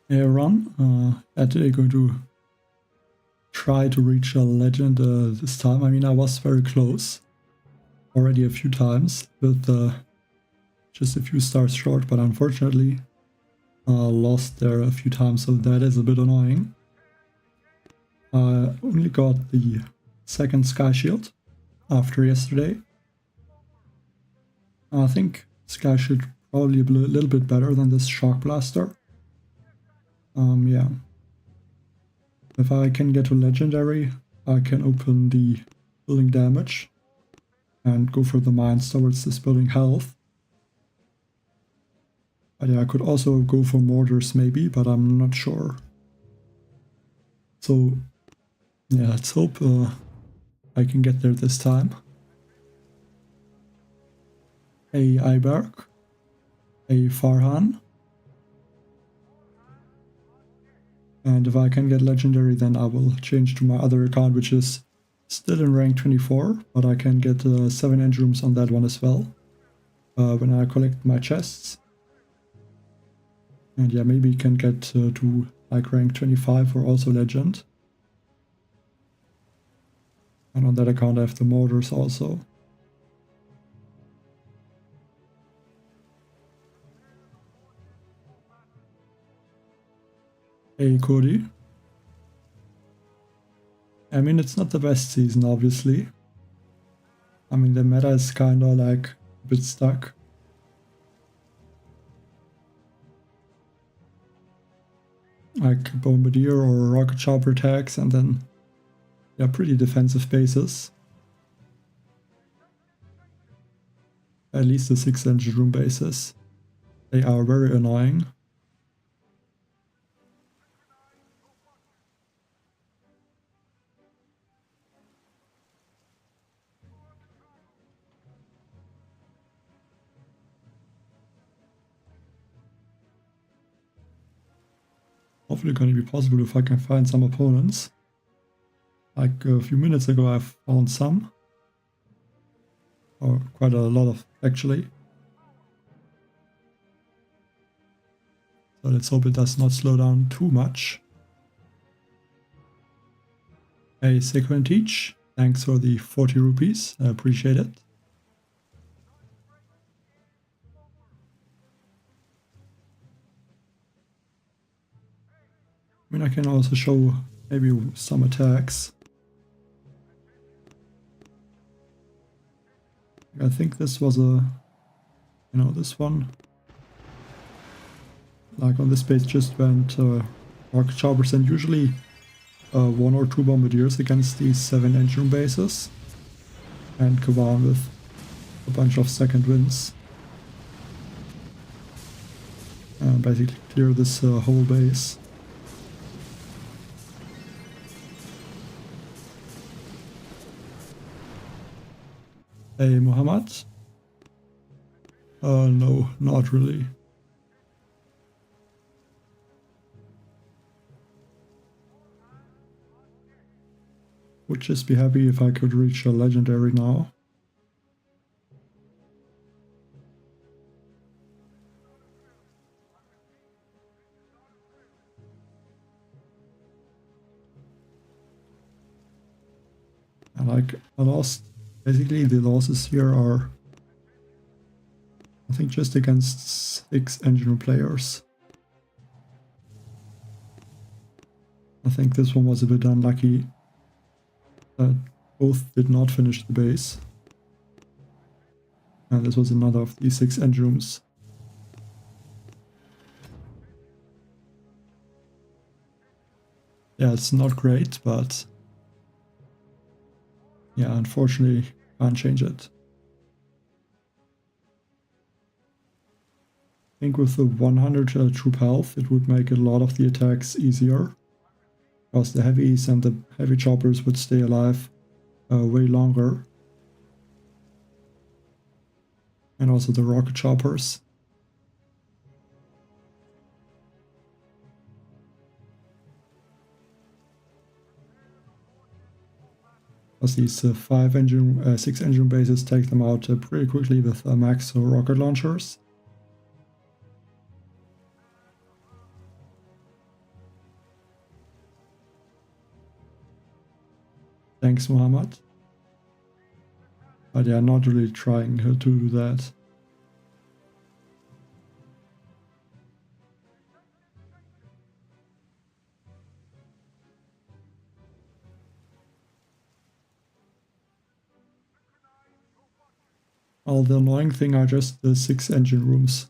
run. Today going to try to reach a legend this time. I mean, I was very close already a few times with just a few stars short, but unfortunately lost there a few times, so that is a bit annoying. Only got the second Sky Shield after yesterday. I think Sky Shield probably a little bit better than this Shock Blaster. Yeah. If I can get to Legendary, I can open the building damage and go for the mines towards this building health. But yeah, I could also go for mortars maybe, but I'm not sure. So yeah, let's hope I can get there this time. A Iberg, a Farhan. And if I can get Legendary, then I will change to my other account, which is still in rank 24, but I can get 7 engine rooms on that one as well when I collect my chests. And yeah, maybe can get to like rank 25 or also Legend. And on that account I have the mortars also. Hey Cody. I mean, it's not the best season, obviously. I mean, the meta is kinda like a bit stuck. Like Bombardier or Rocket Chopper attacks, and then yeah, pretty defensive bases. At least the 6 engine room bases. They are very annoying. Hopefully going to be possible if I can find some opponents. Like a few minutes ago I found some. Or quite a lot of, actually. So let's hope it does not slow down too much. Hey Sequin Teach, thanks for the 40 rupees, I appreciate it. I mean, I can also show maybe some attacks. I think this was a, this one. Like on this base just went Rocket Choppers and usually 1 or 2 Bombardiers against these 7 engine room bases. And Kavan with a bunch of second wins. And basically clear this whole base. Hey Muhammad? No, not really. Would just be happy if I could reach a legendary now. And like I lost, basically the losses here are I think just against 6 engine room players. I think this one was a bit unlucky. Both did not finish the base. And this was another of these 6 engine rooms. Yeah, it's not great, but yeah, unfortunately can't change it. I think with the 100 troop health, it would make a lot of the attacks easier. Because the heavies and the heavy choppers would stay alive way longer. And also the rocket choppers. Because these 6 engine bases take them out pretty quickly with max rocket launchers. Thanks, Muhammad. But yeah, not really trying to do that. All the annoying thing are just the 6 engine rooms.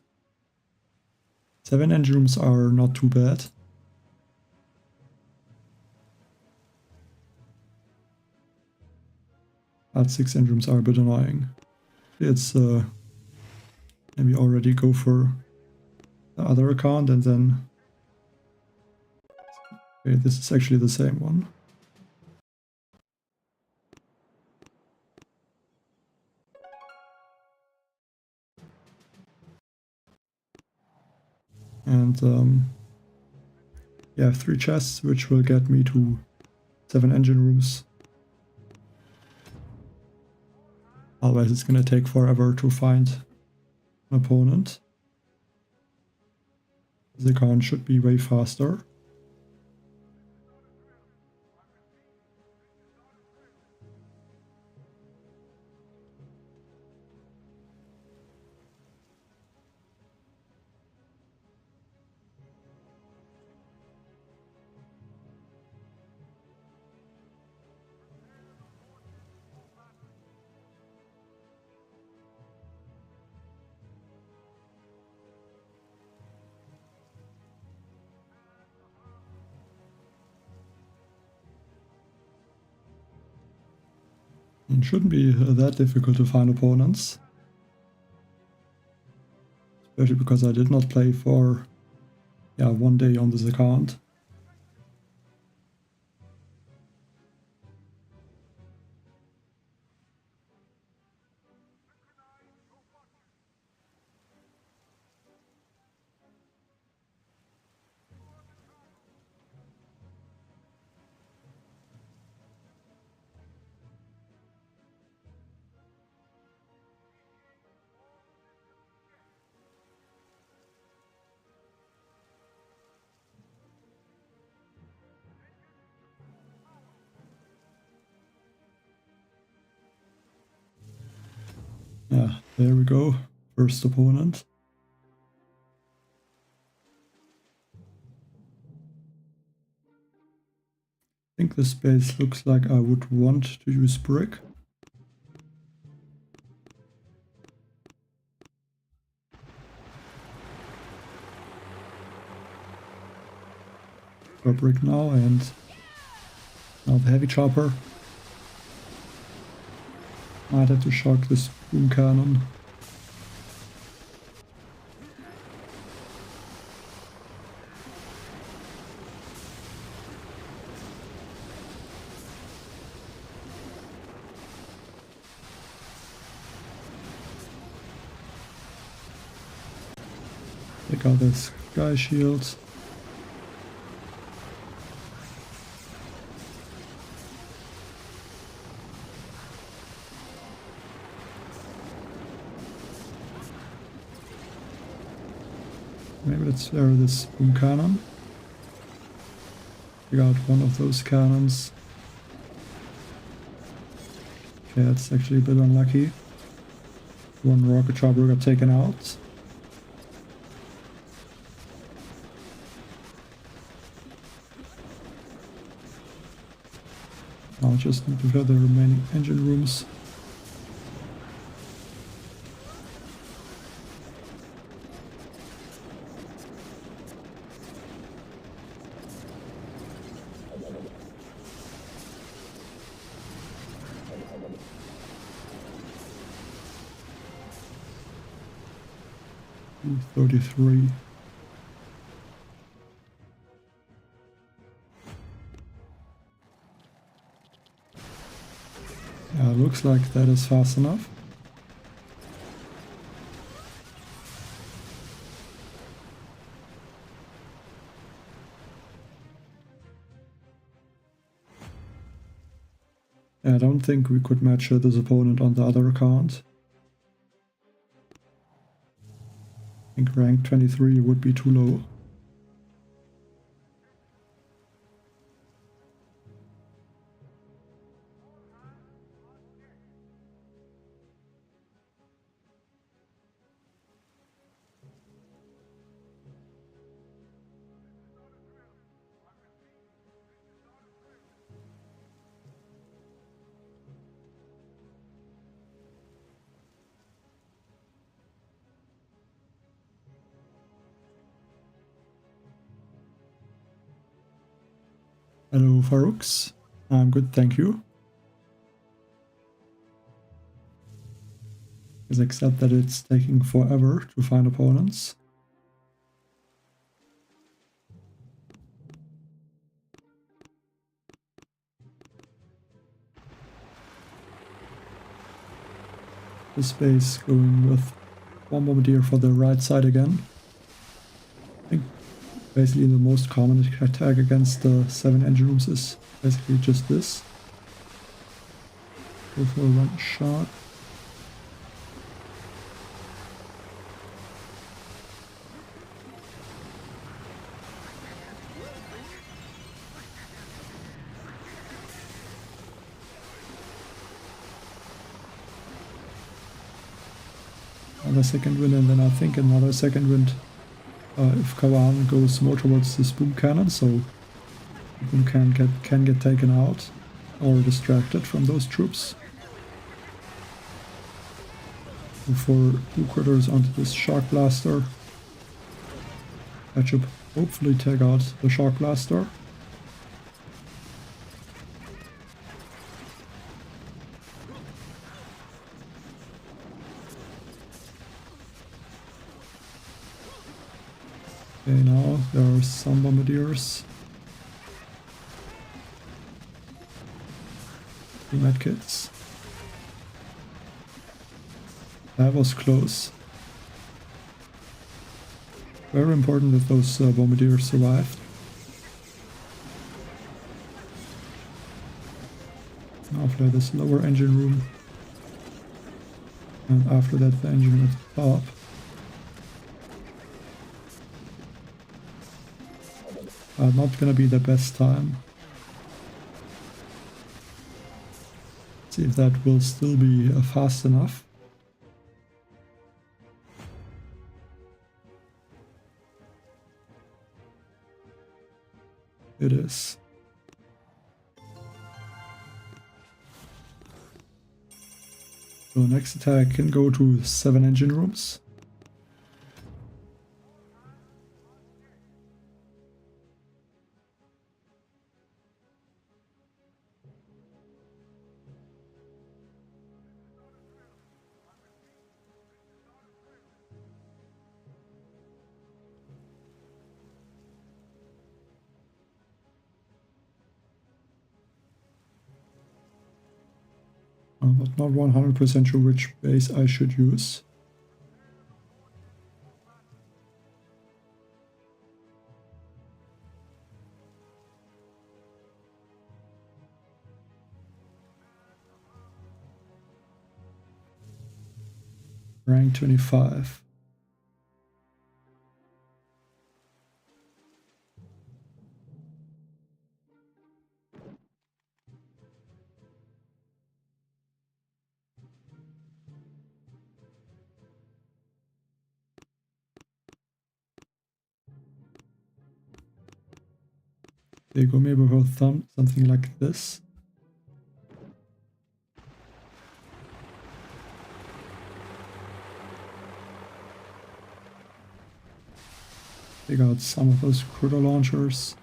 7 engine rooms are not too bad. But 6 engine rooms are a bit annoying. It's maybe already go for the other account and then... Okay, this is actually the same one. And yeah, 3 chests, which will get me to 7 engine rooms. Otherwise it's gonna take forever to find an opponent. This account should be way faster. It shouldn't be that difficult to find opponents. Especially because I did not play for, yeah, 1 day on this account. Yeah, there we go. First opponent. I think this base looks like I would want to use brick. Go brick now, and now the heavy chopper. Might have to shock this boom cannon. Take out this sky shield. Maybe let's fire this boom cannon. We got one of those cannons. Okay, that's actually a bit unlucky. One rocket chopper got taken out. I'll just need to fill the remaining engine rooms. $33. Yeah, looks like that is fast enough. Yeah, I don't think we could match this opponent on the other account. I think rank 23 would be too low. Hello, Farouks. I'm good, thank you. Except that it's taking forever to find opponents. This base going with Bombardier for the right side again. I think basically the most common attack against the 7 engine rooms is basically just this. Go for one shot. Another second wind, and then I think another second wind if Kawan goes more towards this boom cannon, so the boom cannon can get taken out or distracted from those troops. Go for 2 critters onto this shock blaster. That should hopefully take out the shock blaster. Okay, now there are some bombardiers. The medkits. That was close. Very important that those bombardiers survived. After this lower engine room. And after that the engine at the top. Not gonna be the best time. See if that will still be fast enough. It is. So next attack can go to 7 engine rooms. But not 100% sure which base I should use. Rank 25. They go maybe with a thumb, something like this. Take out some of those critter launchers.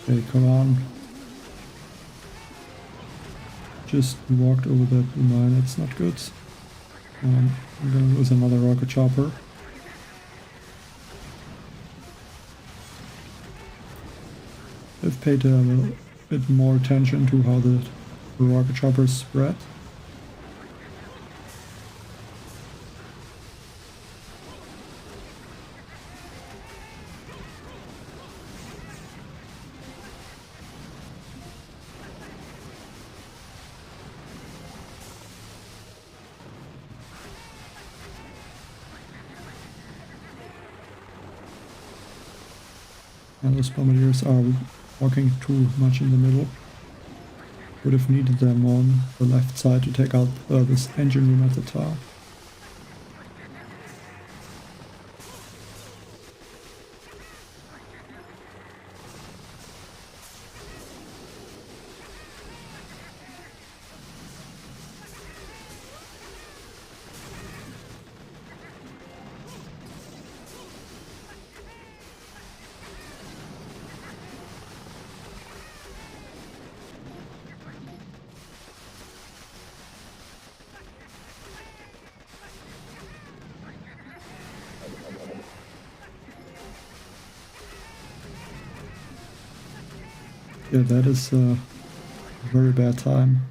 Okay, come on. Just walked over that mine, that's not good. I'm gonna lose another rocket chopper. I've paid a bit more attention to how the rocket choppers spread. And those bombardiers are walking too much in the middle. Would have needed them on the left side to take out this engine room at the top. Yeah, that is a very bad time.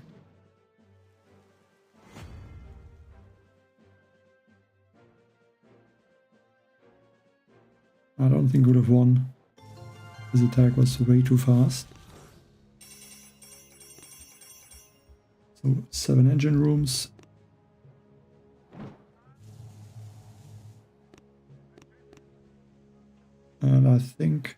I don't think would have won. His attack was way too fast. So 7 engine rooms. And I think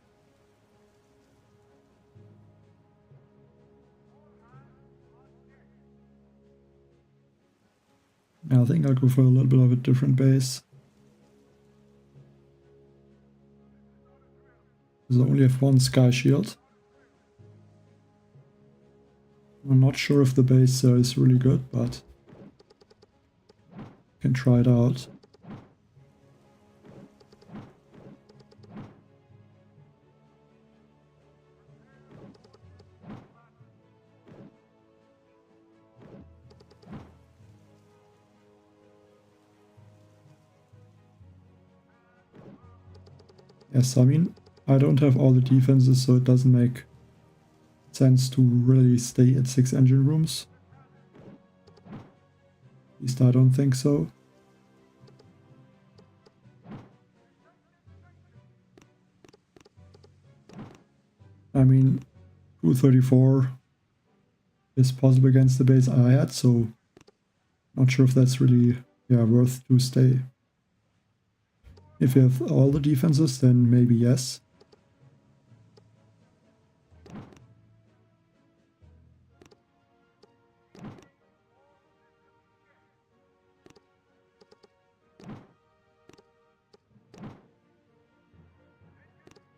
I'll go for a little bit of a different base. Because I only have 1 sky shield. I'm not sure if the base is really good, but can try it out. Yes, I mean, I don't have all the defenses, so it doesn't make sense to really stay at 6 engine rooms. At least I don't think so. I mean, 234 is possible against the base I had, so not sure if that's really worth to stay. If you have all the defenses, then maybe yes.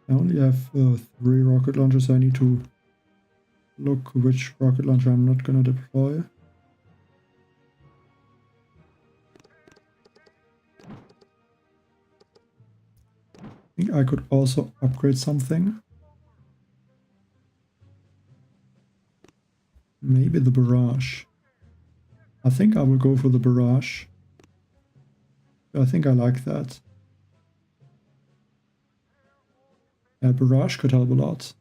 I only have 3 rocket launchers, so I need to look which rocket launcher I'm not gonna deploy. I think I could also upgrade something. Maybe the Barrage. I think I will go for the Barrage. I think I like that. Yeah, Barrage could help a lot.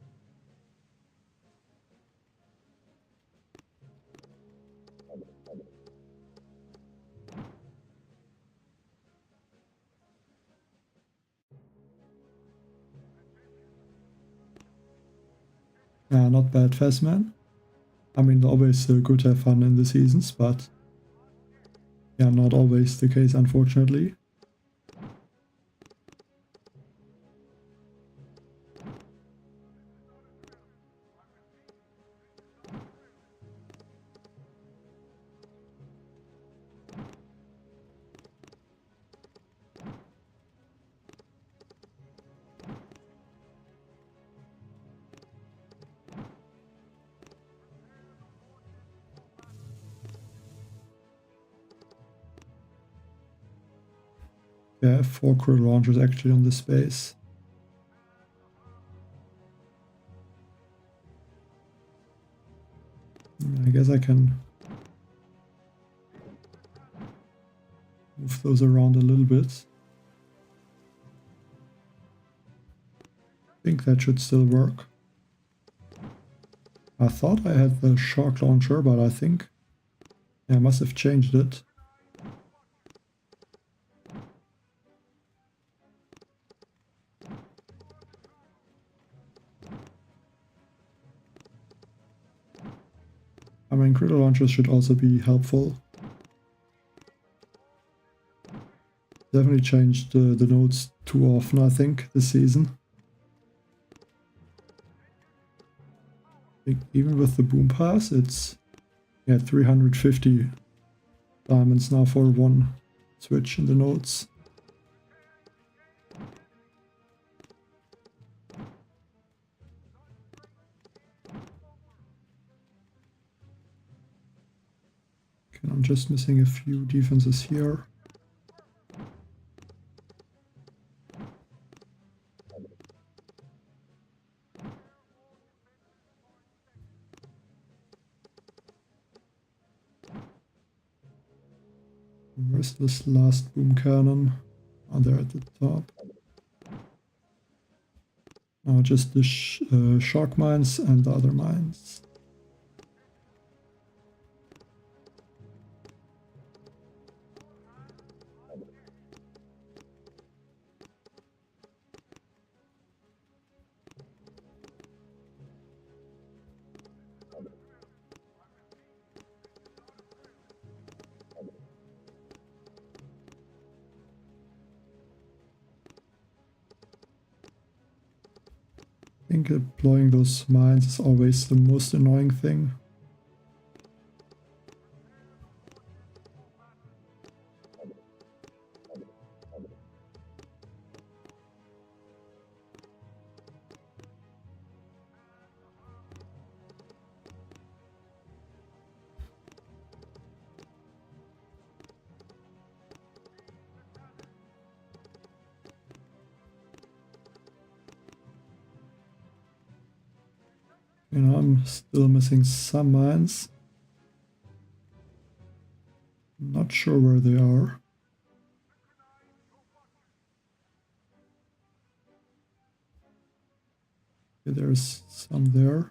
Yeah, not bad, Fastman. I mean, always good to have fun in the seasons, but yeah, not always the case, unfortunately. Yeah, I have 4 crew launchers actually on this base. I guess I can move those around a little bit. I think that should still work. I thought I had the shock launcher, but I think I must have changed it. I mean, critter launchers should also be helpful. Definitely changed the nodes too often, I think, this season. I think even with the boom pass, it's 350 diamonds now for 1 switch in the nodes. Okay, I'm just missing a few defenses here. Where's this last boom cannon? Oh, they're at the top. Now just the shock mines and the other mines. I think deploying those mines is always the most annoying thing. You know, I'm still missing some mines. Not sure where they are. Okay, there's some there.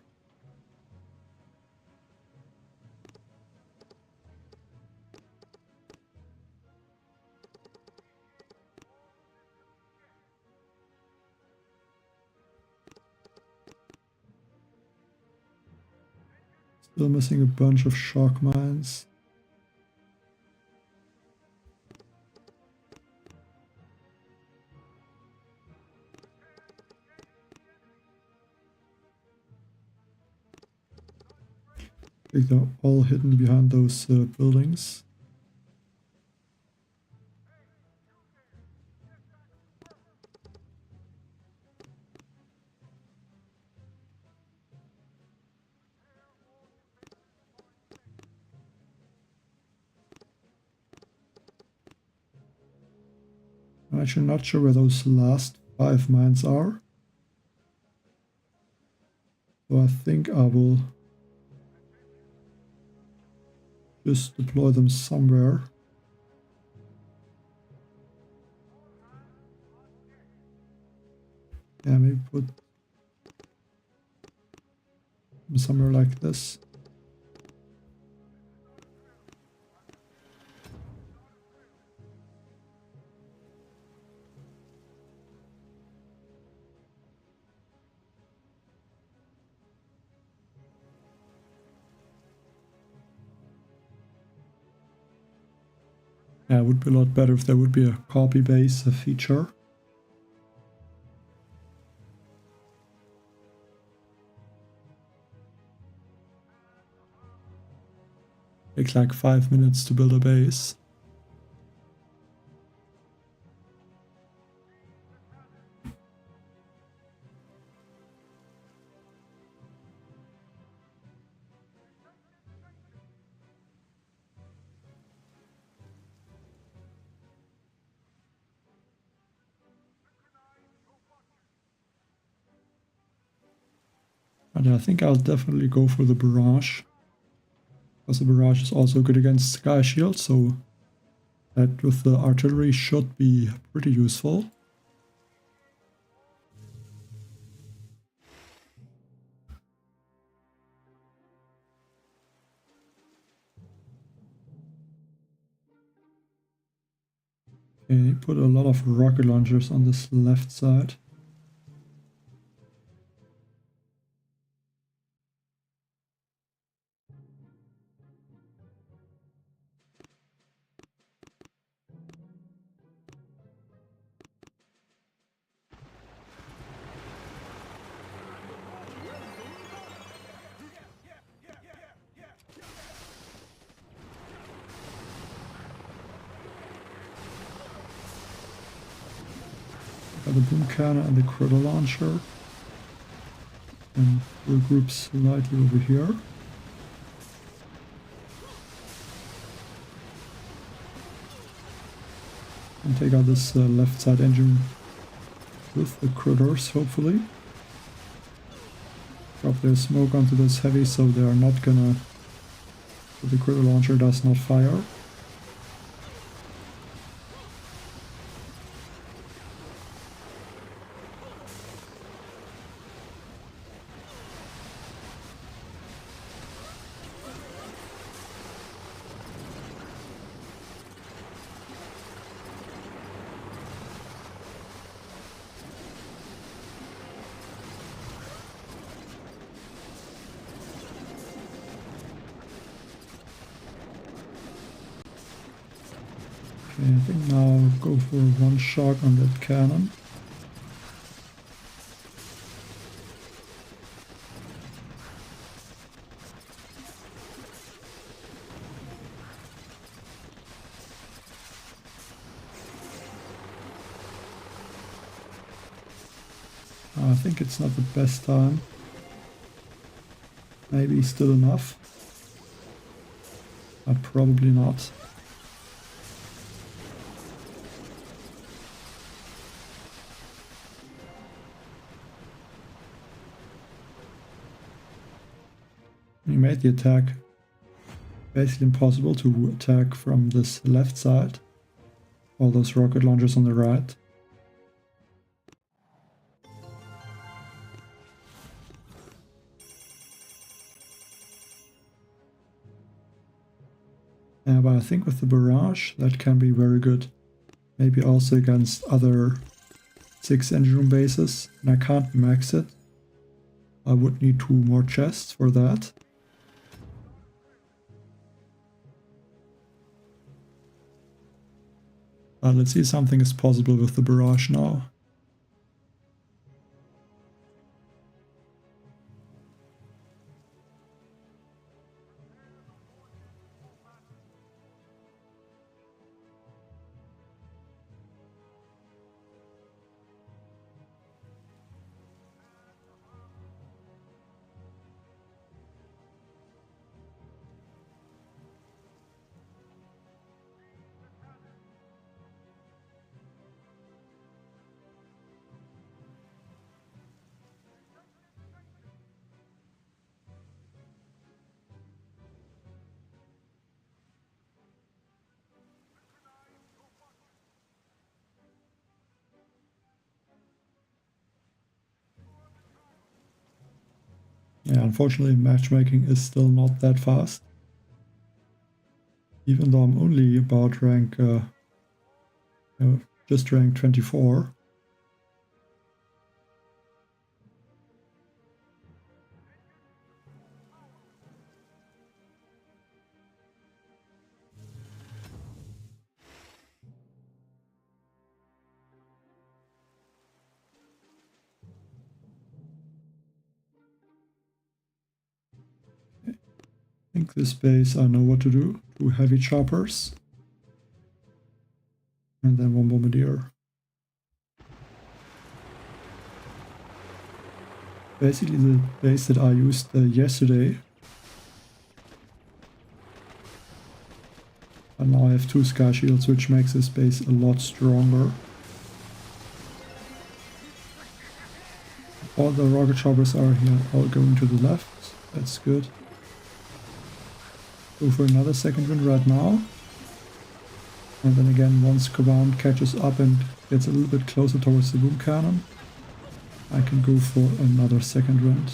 Still missing a bunch of shock mines. I think they're all hidden behind those buildings. I'm actually not sure where those last 5 mines are. So I think I will just deploy them somewhere. Yeah, maybe put them somewhere like this. Yeah, it would be a lot better if there would be a copy base feature. Takes like 5 minutes to build a base. And I think I'll definitely go for the Barrage. Because the Barrage is also good against Sky Shield, so that with the artillery should be pretty useful. Okay, put a lot of rocket launchers on this left side. Got the boom cannon and the critter launcher. And regroup slightly over here. And take out this left side engine with the critters, hopefully. Drop their smoke onto this heavy so they are not gonna... so the critter launcher does not fire. Okay, I think now I'll go for one shot on that cannon. I think it's not the best time. Maybe still enough, but probably not. He made the attack basically impossible to attack from this left side. All those rocket launchers on the right. Yeah, but I think with the Barrage that can be very good. Maybe also against other 6 engine room bases. And I can't max it. I would need 2 more chests for that. Let's see if something is possible with the Barrage now. Yeah, unfortunately matchmaking is still not that fast. Even though I'm only about rank, just rank 24. I think this base I know what to do. 2 heavy choppers. And then 1 Bombardier. Basically the base that I used yesterday. And now I have 2 Sky Shields, which makes this base a lot stronger. All the rocket choppers are here, all going to the left. That's good. Go for another second wind right now. And then again, once command catches up and gets a little bit closer towards the boom cannon, I can go for another second wind.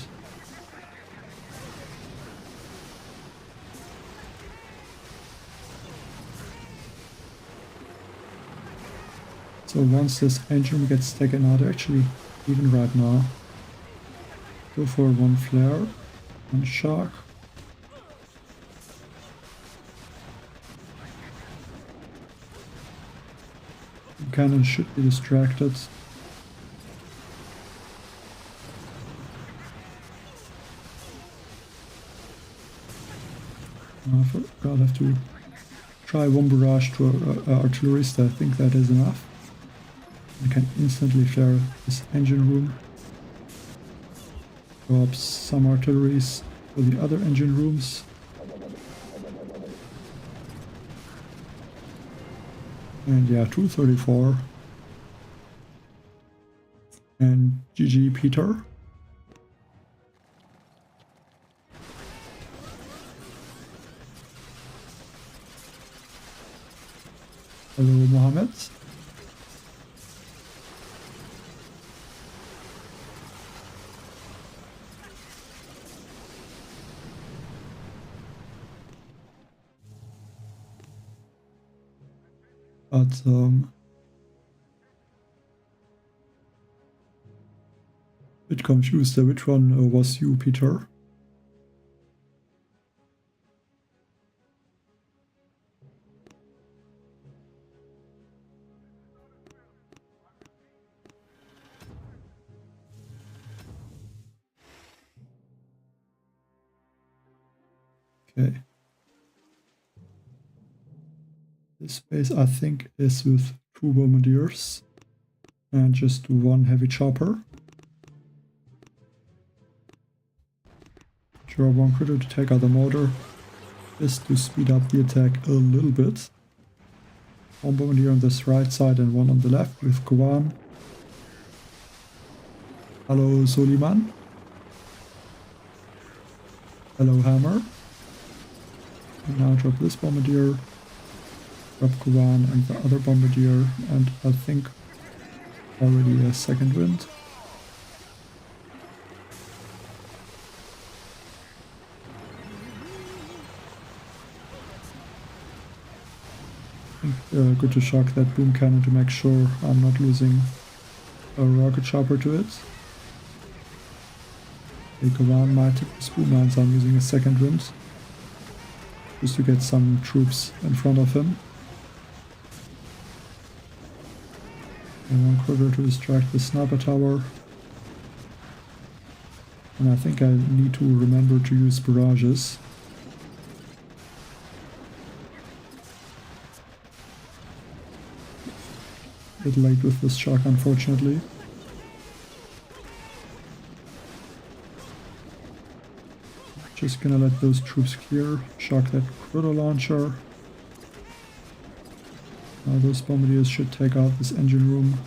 So once this engine gets taken out, actually even right now, go for 1 flare, 1 shark. The cannon should be distracted. I forgot I have to try 1 barrage to artillerist. I think that is enough. I can instantly flare this engine room. Drop some artilleries for the other engine rooms. And yeah, 234. And GG Peter. Hello Mohammed. But bit confused. Which one was you, Peter? Okay. This base, I think, is with 2 Bombardiers and just 1 heavy chopper. Draw 1 critter to take out the mortar, just to speed up the attack a little bit. 1 Bombardier on this right side and 1 on the left with Kuan. Hello Soliman. Hello Hammer. And now drop this Bombardier, drop Kuan and the other Bombardier, and I think already a second wind. Good to shock that boom cannon to make sure I'm not losing a rocket chopper to it. Kuan might take the spoon mines, I'm using a second wind just to get some troops in front of him. And 1 critter to distract the sniper tower. And I think I need to remember to use barrages. A bit late with this shock, unfortunately. Just gonna let those troops clear, shock that critter launcher. Now those bombardiers should take out this engine room.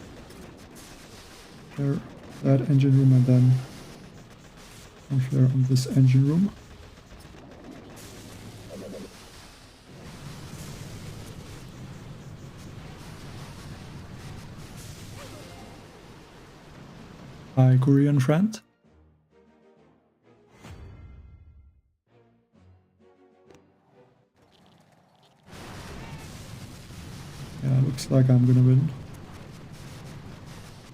There, that engine room, and then one flare on this engine room. Hi, Korean friend. Yeah, looks like I'm gonna win.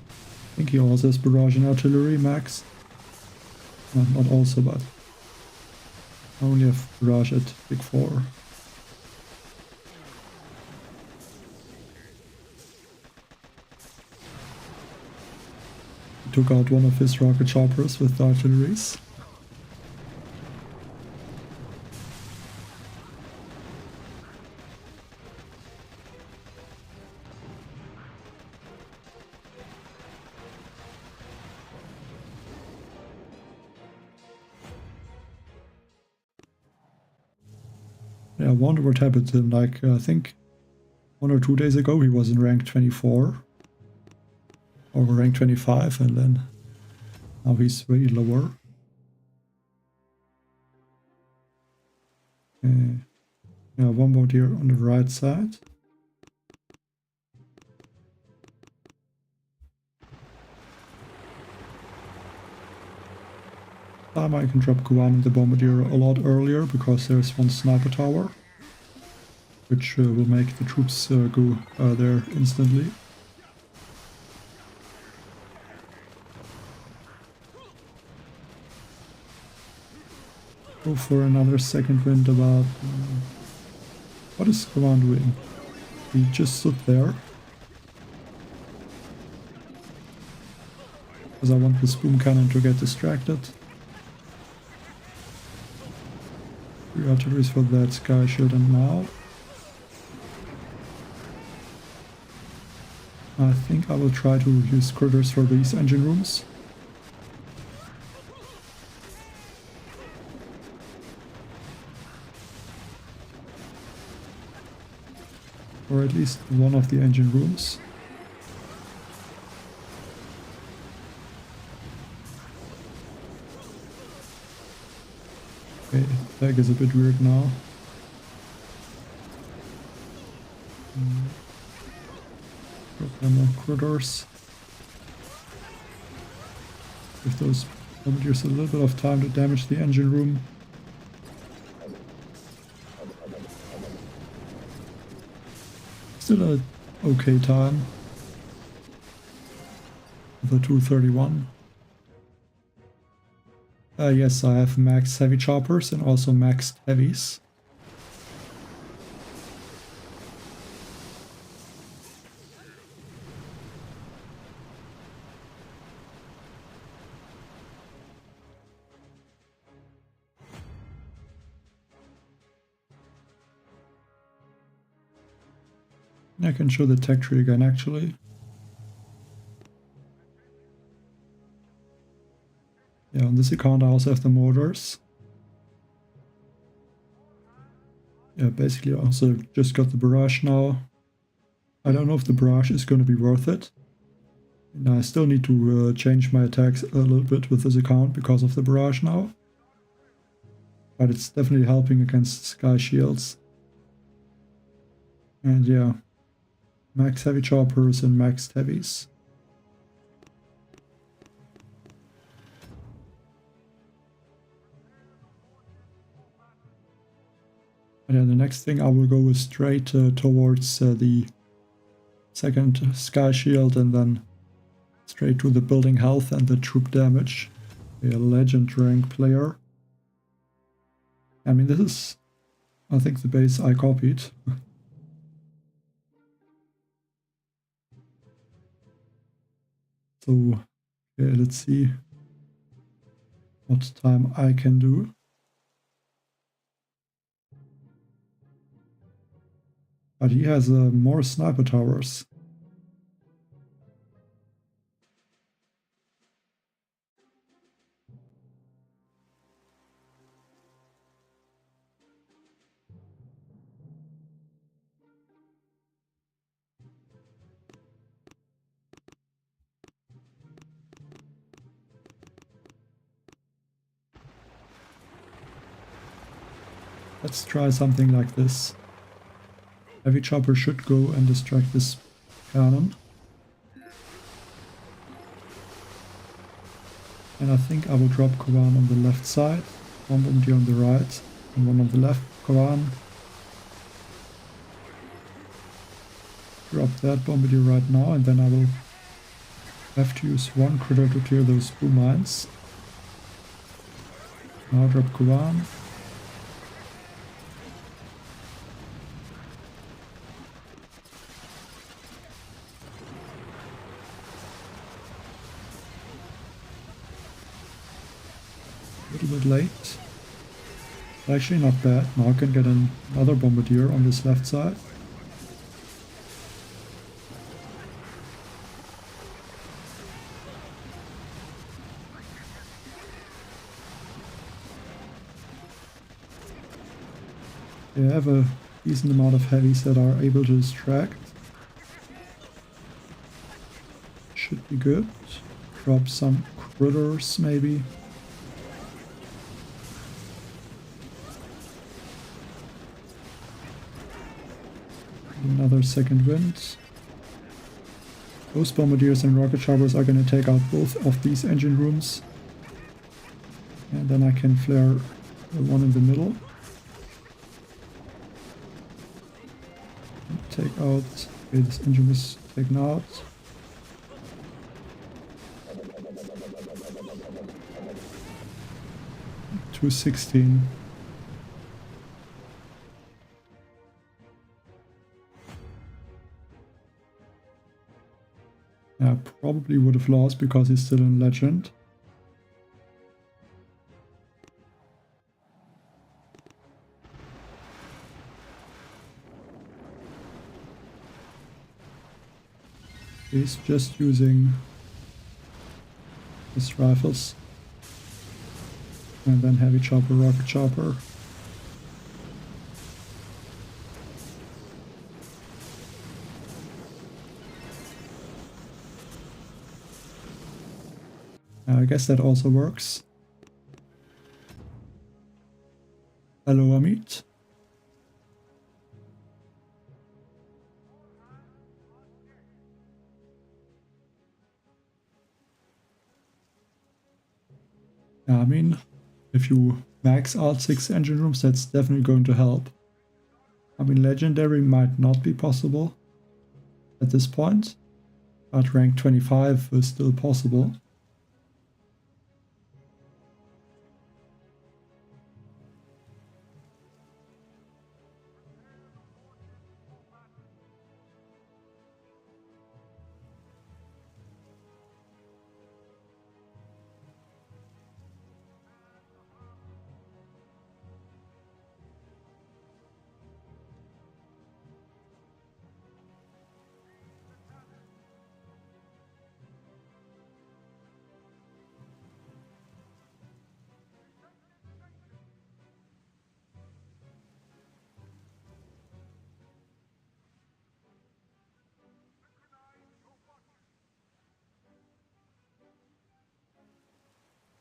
I think he also has barrage and artillery max. Well, not also, but I only have barrage at Big 4. He took out one of his rocket choppers with the artilleries. Yeah, I wonder what happened to him. Like, I think 1 or 2 days ago he was in rank 24 or rank 25, and then now he's way lower. Yeah, 1 boat here on the right side. I can drop Guan and the Bombardier a lot earlier because there's 1 sniper tower, which will make the troops go there instantly. Go for another second wind about... what is Guan doing? He just stood there. Because I want this boom cannon to get distracted. 3 artilleries for that sky shield, and now I think I will try to use critters for these engine rooms. Or at least one of the engine rooms. Okay, attack is a bit weird now. Drop more critters. Give those bombardiers a little bit of time to damage the engine room. Still a okay time. The 231. Yes, I have max heavy choppers and also maxed heavies. I can show the tech tree again actually. Yeah, on this account I also have the mortars. Yeah, basically I also just got the Barrage now. I don't know if the Barrage is going to be worth it. And I still need to change my attacks a little bit with this account because of the Barrage now. But it's definitely helping against Sky Shields. And yeah, max heavy choppers and max heavies. And then the next thing I will go is straight towards the second Sky Shield and then straight to the building health and the troop damage. A legend rank player. I mean, this is, I think, the base I copied. So, okay, let's see what time I can do. But he has more sniper towers. Let's try something like this. Heavy chopper should go and distract this cannon. And I think I will drop Kovan on the left side, one Bombardier on the right, and one on the left Kovan. Drop that Bombardier right now, and then I will have to use one critter to clear those blue mines. Now drop Kovan. A little bit late. Actually not bad. Now I can get another Bombardier on this left side. They have a decent amount of heavies that are able to distract. Should be good. Drop some critters maybe. Another second wind. Those bombardiers and rocket choppers are going to take out both of these engine rooms. And then I can flare the one in the middle. Take out, okay, this engine is taken out. $216. Yeah, probably would have lost because he's still in Legend. He's just using his rifles. And then heavy chopper, rocket chopper. I guess that also works. Hello, Amit. I mean, if you max out 6 engine rooms, that's definitely going to help. I mean, Legendary might not be possible at this point, but rank 25 is still possible.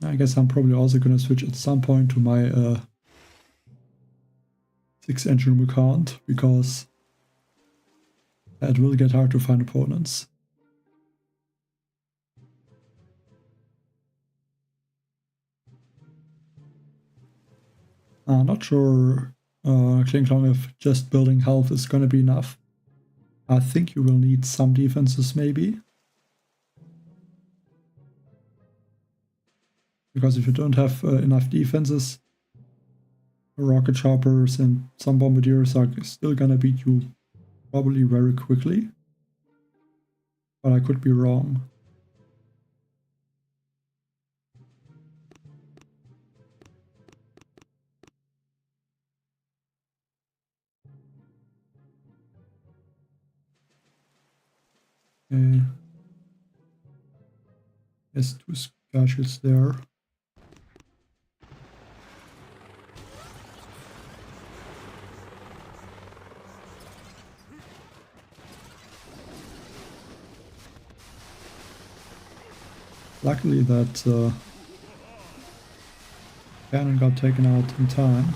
I guess I'm probably also gonna switch at some point to my 6-engine account, because it will get hard to find opponents. Not sure, Klingklong, if just building health is gonna be enough. I think you will need some defenses maybe. Because if you don't have enough defenses, rocket choppers and some bombardiers are still gonna beat you probably very quickly. But I could be wrong. Okay. There's 2 skirmishes there. Luckily that cannon got taken out in time.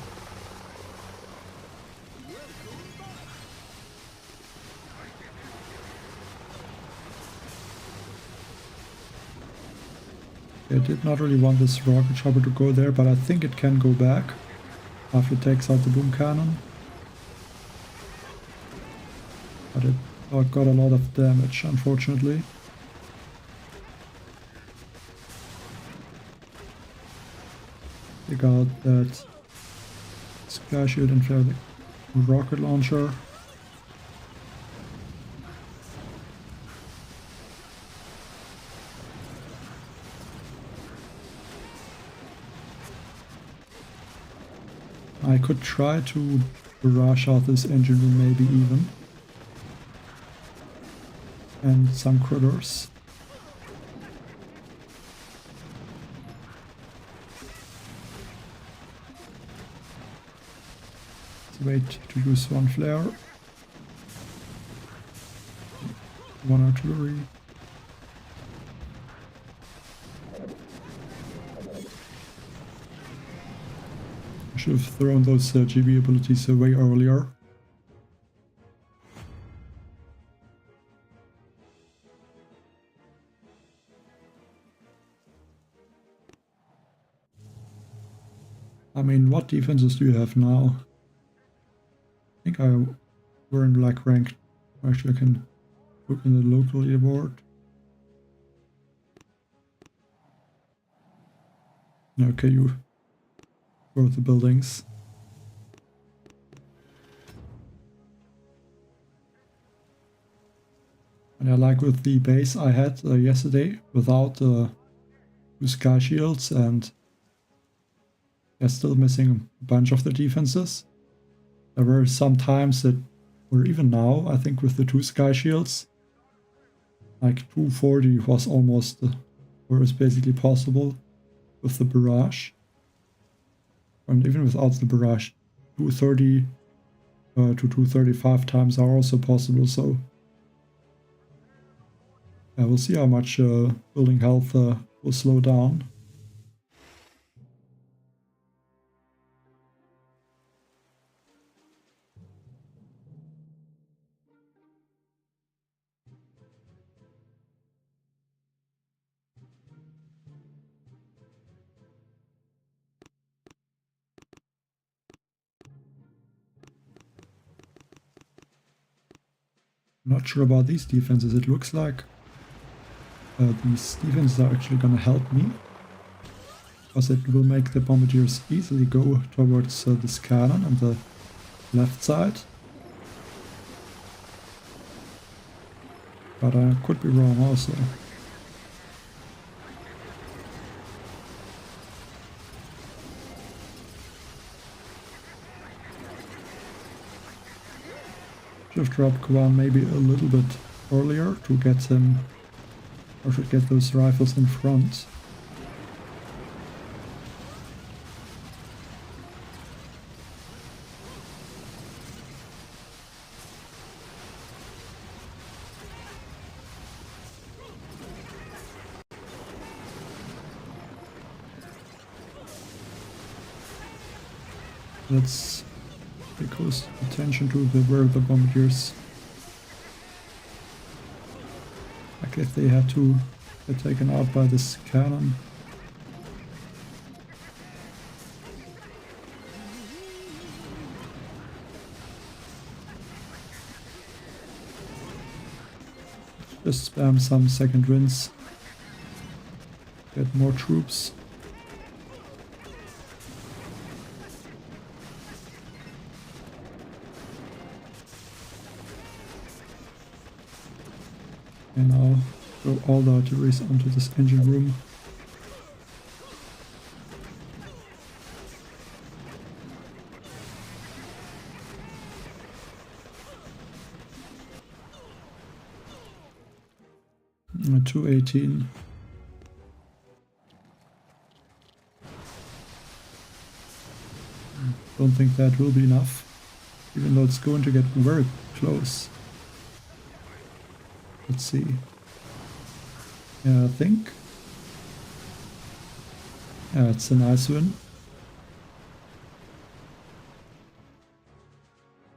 I did not really want this rocket chopper to go there, but I think it can go back after it takes out the boom cannon. But it got a lot of damage, unfortunately. Take out that sky shield and flare the rocket launcher. I could try to barrage out this engine room maybe even. And some critters. Let's wait to use one flare. One artillery. I should have thrown those GB abilities away earlier. I mean, what defenses do you have now? I think we're in like rank. Actually, I can look in the local leaderboard. Okay, you go with the buildings. And I like with the base I had yesterday without 2 sky shields, and they're still missing a bunch of the defenses. There were some times that, or even now, I think with the 2 sky shields, like 240 was almost, or is basically possible with the barrage. And even without the barrage, 230 to 235 times are also possible, so yeah, we'll see how much building health will slow down. Not sure about these defenses. It looks like these defenses are actually gonna help me, because it will make the bombardiers easily go towards this cannon on the left side. But I could be wrong also. Should have dropped Kwan maybe a little bit earlier to get him, or should get those rifles in front. Let's pay close attention to where the Bombardiers, like if they had to get taken out by this cannon. Just spam some second winds. Get more troops. And now throw all the artilleries onto this engine room. And 218. Don't think that will be enough, even though it's going to get very close. Let's see. Yeah, I think. Yeah, it's a nice win.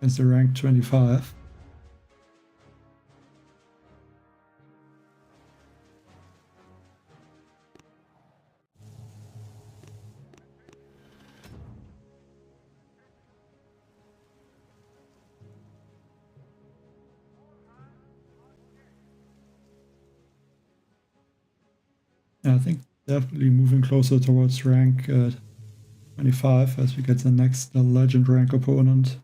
It's the rank 25. Yeah, I think definitely moving closer towards rank 25 as we get the next legend rank opponent.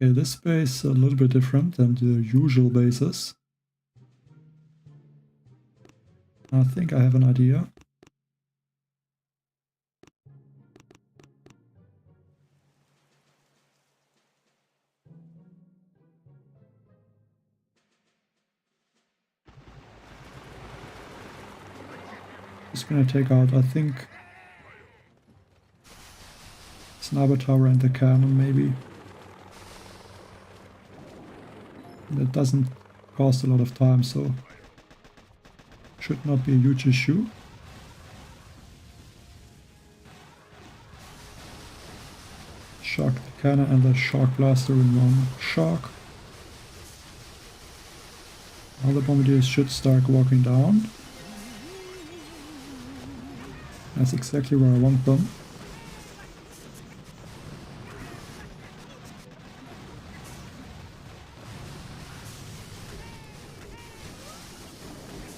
Okay, this base is a little bit different than the usual bases. I think I have an idea. Just gonna take out, I think, sniper tower and the cannon maybe. That doesn't cost a lot of time, so should not be a huge issue. Shock the cannon and the shock blaster in one shock. All the bombardiers should start walking down. That's exactly where I want them.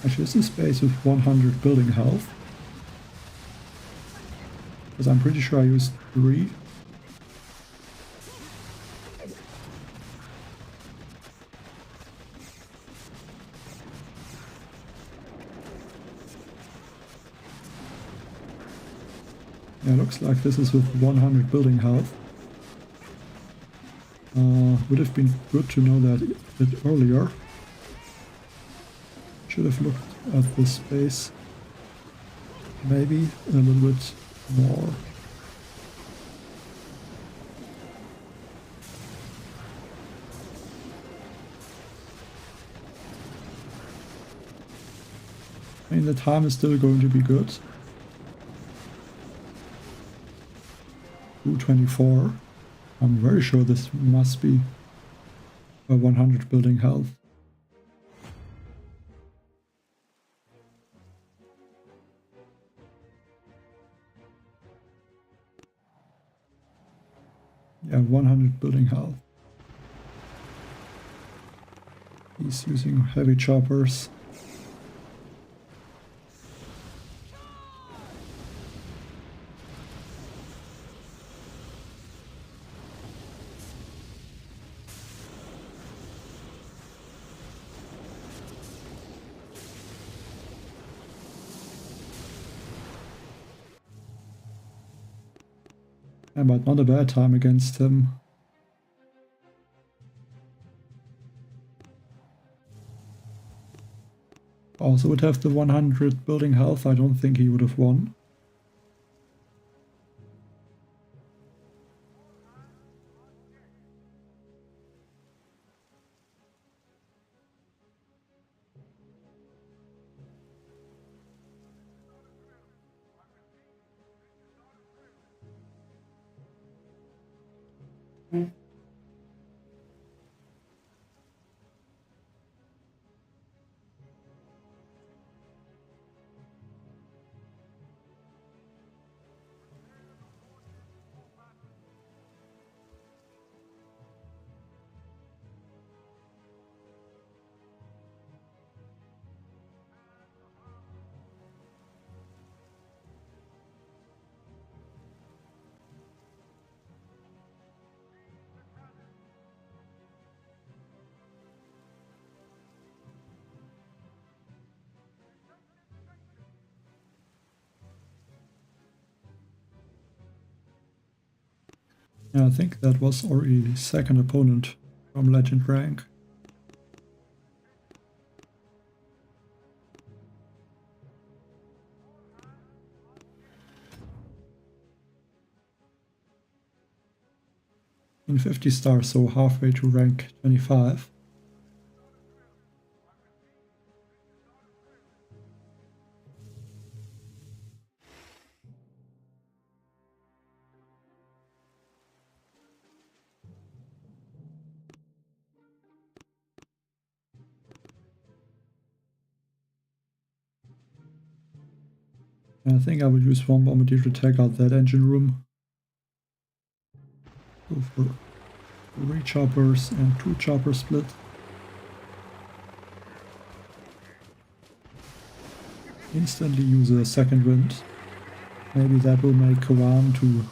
Actually, this is base with 100 building health. Because I'm pretty sure I used 3. Yeah, looks like this is with 100 building health. Would have been good to know that a bit earlier. Should have looked at this space. Maybe a little bit more. I mean, the time is still going to be good. 224. I'm very sure this must be a 100 building health. Yeah, 100 building health. He's using heavy choppers. Yeah, but not a bad time against him. Also would have the 100 building health. I don't think he would have won. Yeah, I think that was already second opponent from Legend rank. In 50 stars, so halfway to rank 25. I think I will use one Bombardier to take out that engine room. Go for 3 choppers and 2 chopper split. Instantly use a second wind. Maybe that will make Kawan to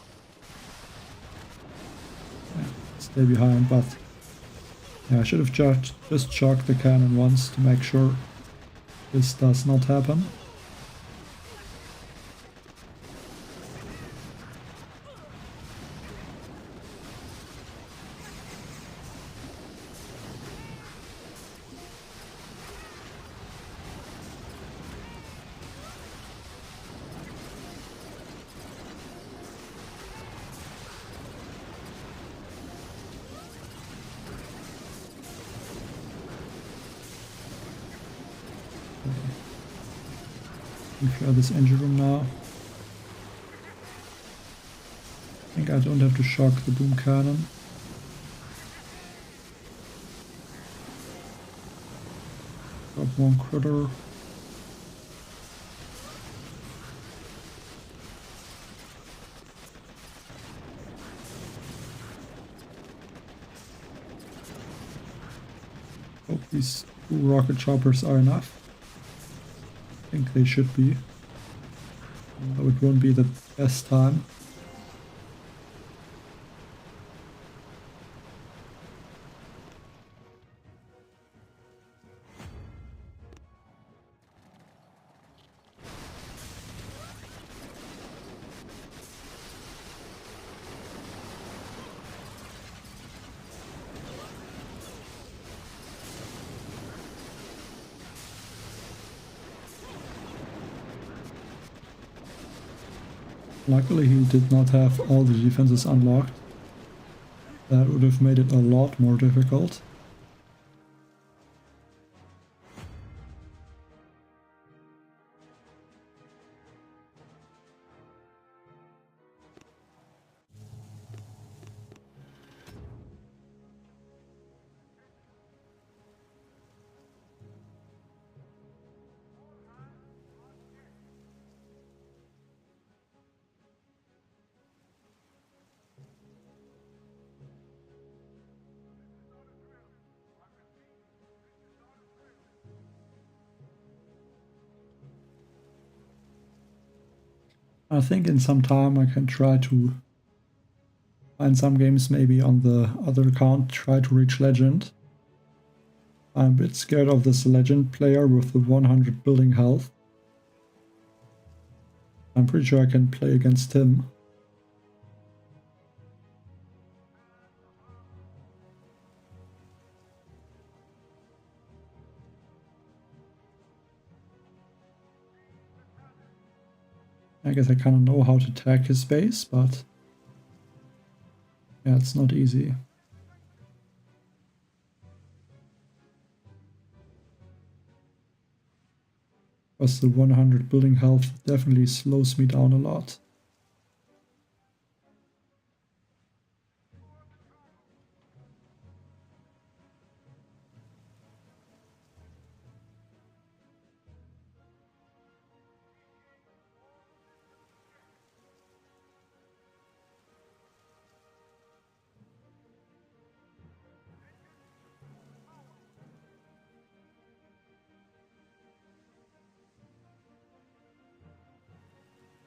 stay behind, but yeah, I should have just chucked the cannon once to make sure this does not happen. Clear this engine room now. I think I don't have to shock the boom cannon. Drop one critter. Hope these 2 rocket choppers are enough. I think they should be. Though it won't be the best time. Luckily he did not have all the defenses unlocked. That would have made it a lot more difficult. I think in some time I can try to find some games maybe on the other account, try to reach Legend. I'm a bit scared of this Legend player with the 100 building health. I'm pretty sure I can play against him. I guess I kind of know how to attack his base, but yeah, it's not easy. Because the 100 building health definitely slows me down a lot.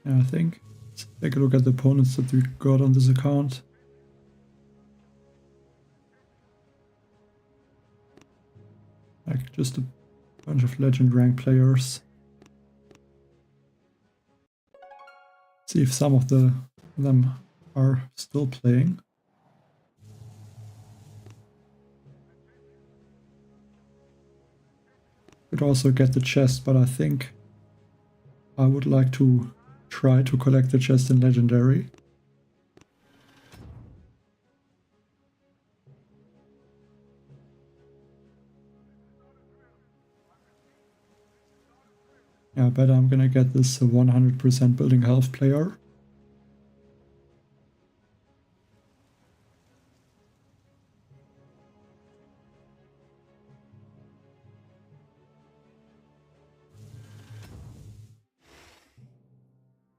Yeah, I think. Let's take a look at the opponents that we got on this account. Like just a bunch of legend rank players. See if some of them are still playing. Could also get the chest, but I think I would like to try to collect the chest in Legendary. Yeah, I bet I'm gonna get this 100% building health player.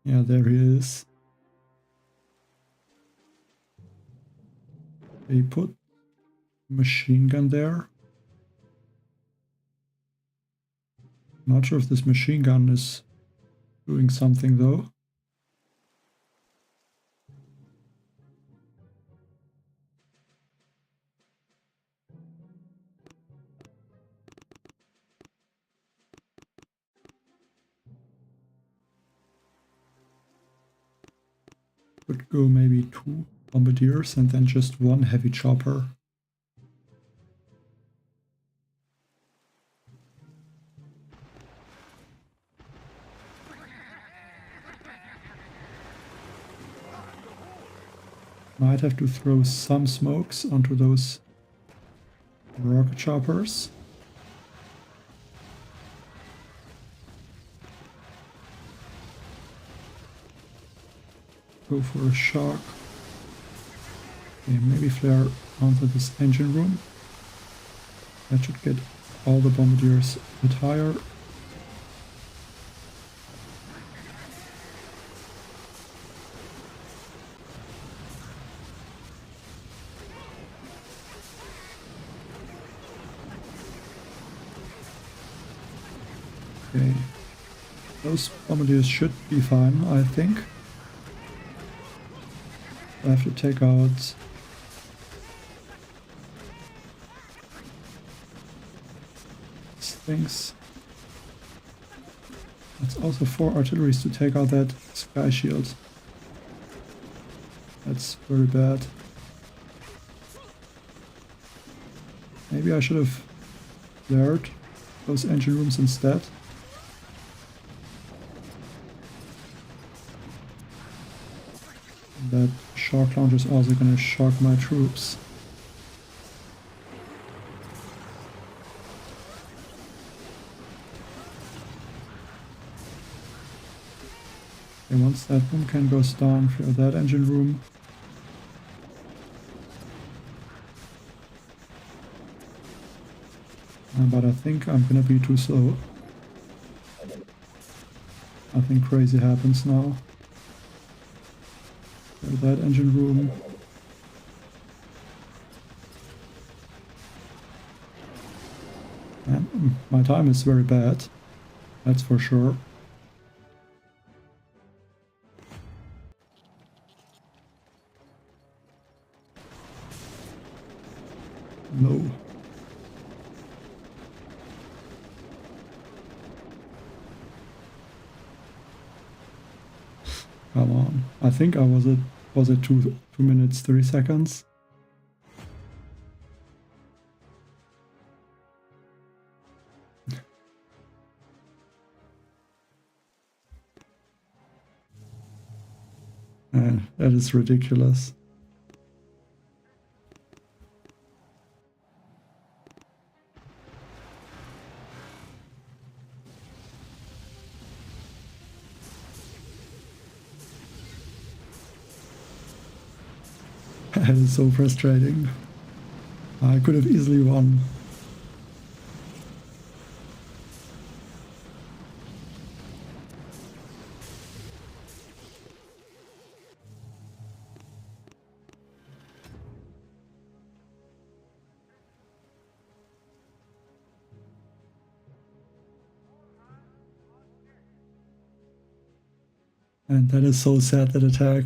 Yeah, there he is. They put machine gun there. Not sure if this machine gun is doing something though. Could go maybe 2 Bombardiers and then just 1 heavy chopper. Might have to throw some smokes onto those rocket choppers. Go for a shock. Okay, maybe flare onto this engine room. That should get all the Bombardiers a bit higher. Okay, those Bombardiers should be fine, I think. I have to take out these things. That's also 4 artilleries to take out that sky shield. That's very bad. Maybe I should have flared those engine rooms instead. That shock launcher is also going to shock my troops. And once that boom can goes down for that engine room. But I think I'm going to be too slow. Nothing crazy happens now. That engine room. And my time is very bad, that's for sure. No. Come on. I think I was at 2 minutes 30 seconds. That is ridiculous. That is so frustrating. I could have easily won. And that is so sad, that attack.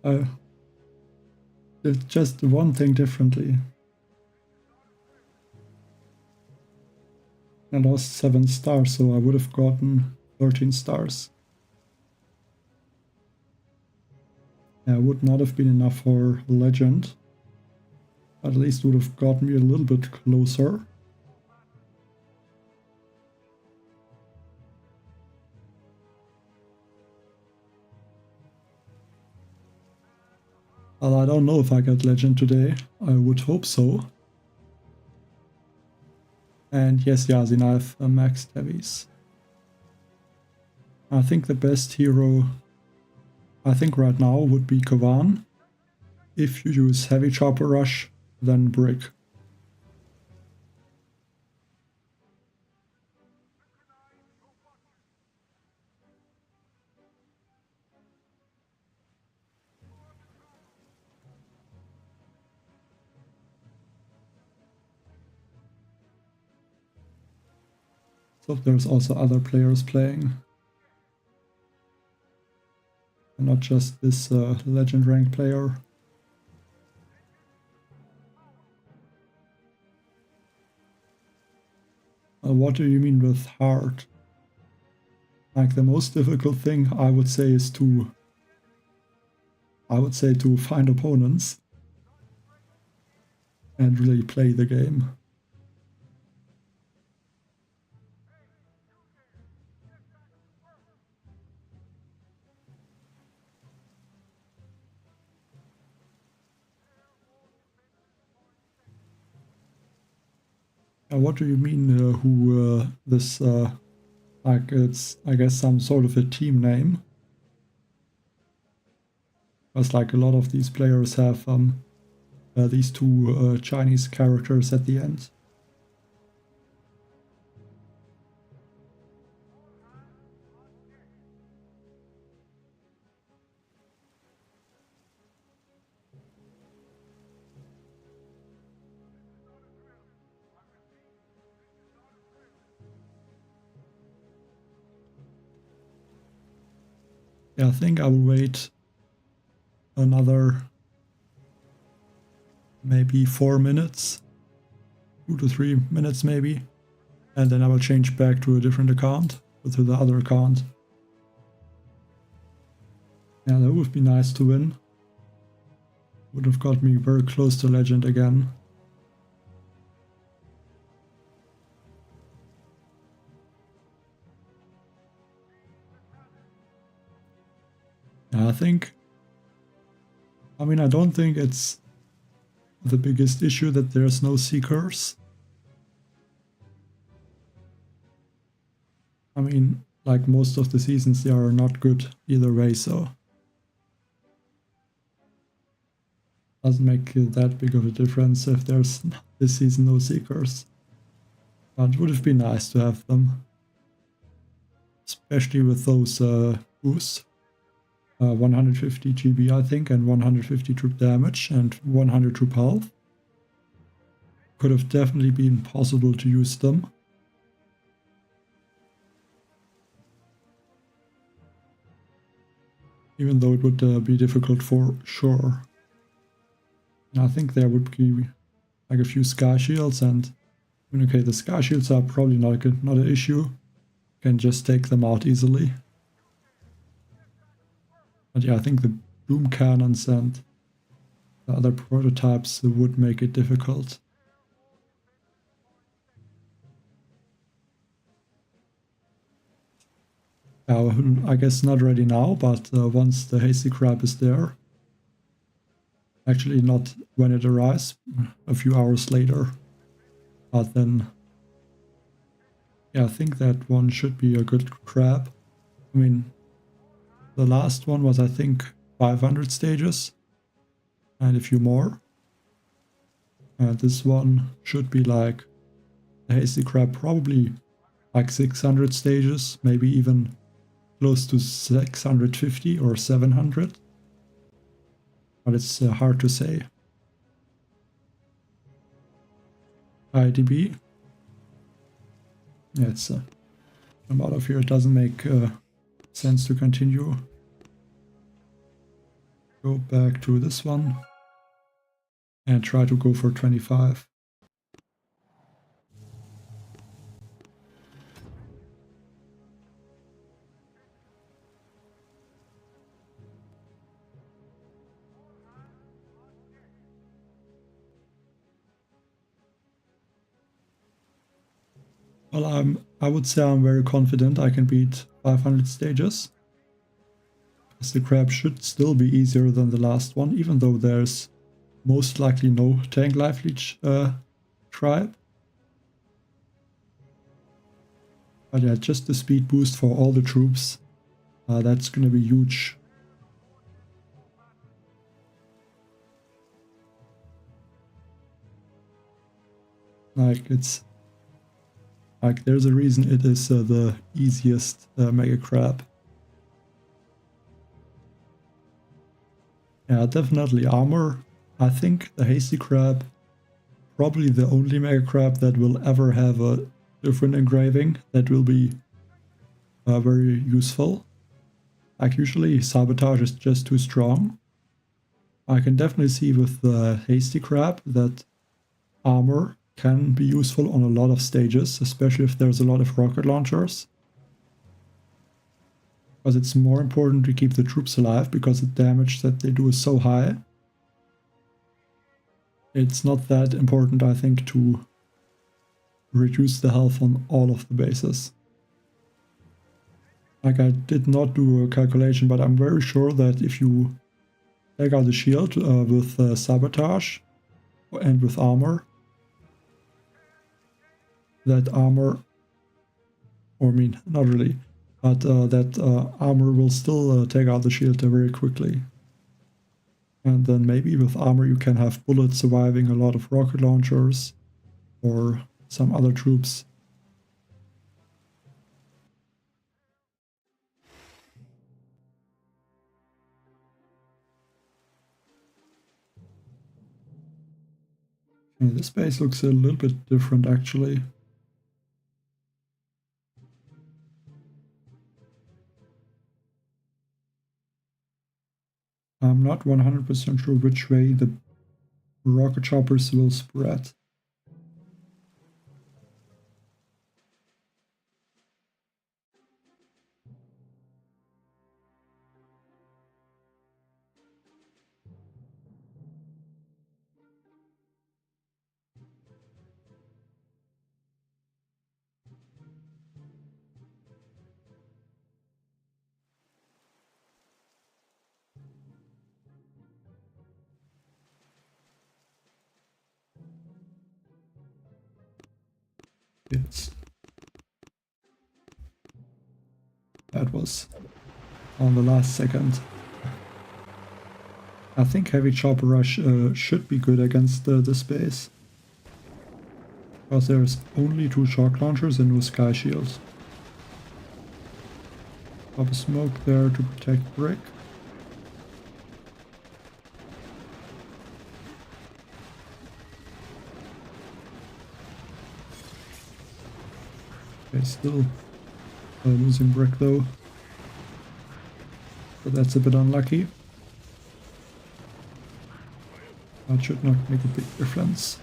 I did just one thing differently. I lost 7 stars, so I would have gotten 13 stars. Yeah, would not have been enough for Legend. At least would have got me a little bit closer. Well, I don't know if I get Legend today. I would hope so. And yes, Yasin, I have maxed heavies. I think the best hero, I think right now, would be Kavan. If you use heavy Choppa rush, then Brick. So there's also other players playing. And not just this legend rank player. What do you mean with hard? Like the most difficult thing I would say is to find opponents and really play the game. What do you mean like it's, I guess, some sort of a team name? Because like a lot of these players have these two Chinese characters at the end. Yeah, I think I will wait another maybe 4 minutes, 2 to 3 minutes maybe, and then I will change back to a different account, to the other account. Yeah, that would be nice to win. Would have got me very close to Legend again. Yeah, I don't think it's the biggest issue that there's no Seekers. I mean, like most of the seasons, they are not good either way, so doesn't make that big of a difference if there's this season no Seekers. But it would have been nice to have them, especially with those boosts. 150 GB, I think, and 150 troop damage and 100 troop health. Could have definitely been possible to use them. Even though it would be difficult for sure. And I think there would be like a few sky shields, and okay, the sky shields are probably not an issue. You can just take them out easily. But yeah, I think the boom cannons and the other prototypes would make it difficult. I guess not ready now, but once the hasty crab is there. Actually, not when it arrives, a few hours later. But then, yeah, I think that one should be a good crab. I mean, the last one was, I think, 500 stages and a few more. And this one should be like the hasty crab, probably like 600 stages, maybe even close to 650 or 700. But it's hard to say. IDB. Yeah, it's I'm out of here. It doesn't make sense to continue. Go back to this one and try to go for 25. Well, I would say I'm very confident I can beat 500 stages. Because the crab should still be easier than the last one, even though there's most likely no tank life leech tribe. But yeah, just the speed boost for all the troops, that's gonna be huge. Like, it's like there's a reason it is the easiest mega crab. Yeah, definitely armor. I think the hasty crab, probably the only mega crab that will ever have a different engraving that will be very useful. Like, usually sabotage is just too strong. I can definitely see with the hasty crab that armor can be useful on a lot of stages, especially if there's a lot of rocket launchers. Because it's more important to keep the troops alive because the damage that they do is so high. It's not that important, I think, to reduce the health on all of the bases. Like, I did not do a calculation, but I'm very sure that if you take out the shield with sabotage and with armor, that armor, or I mean, not really, but that armor will still take out the shield very quickly. And then maybe with armor you can have bullets surviving a lot of rocket launchers or some other troops. Okay, this base looks a little bit different actually. I'm not 100% sure which way the rocket choppers will spread. Yes. That was on the last second. I think heavy chopper rush should be good against this base. Because there's only 2 shock launchers and no sky shields. Pop a smoke there to protect brick. Okay, still losing brick though. So that's a bit unlucky. That should not make a big difference.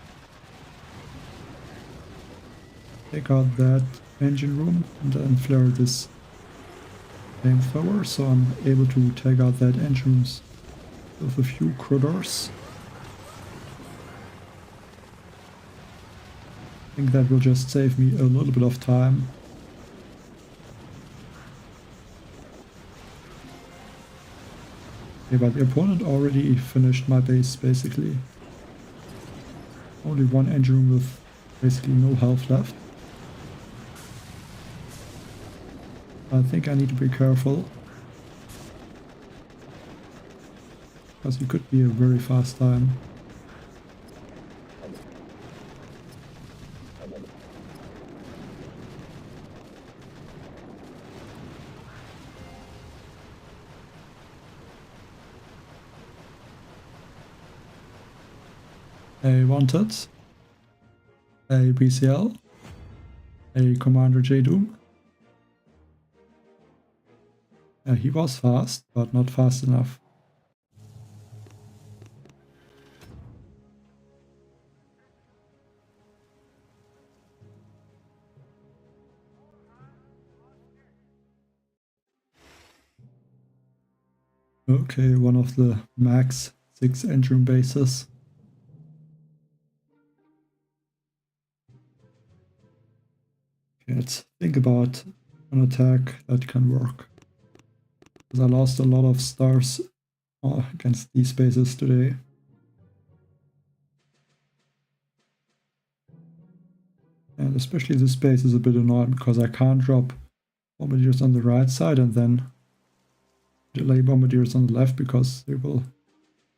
Take out that engine room and then flare this flamethrower, so I'm able to take out that engine rooms with a few critters. I think that will just save me a little bit of time. Okay, but the opponent already finished my base basically. Only one engine room with basically no health left. I think I need to be careful. Because it could be a very fast time. A Wanted, a BCL, a Commander J Doom, He was fast, but not fast enough. Okay, one of the max 6 engine bases. Okay, let's think about an attack that can work. Because I lost a lot of stars against these bases today. And especially this base is a bit annoying because I can't drop bombardiers on the right side and then delay bombardiers on the left because they will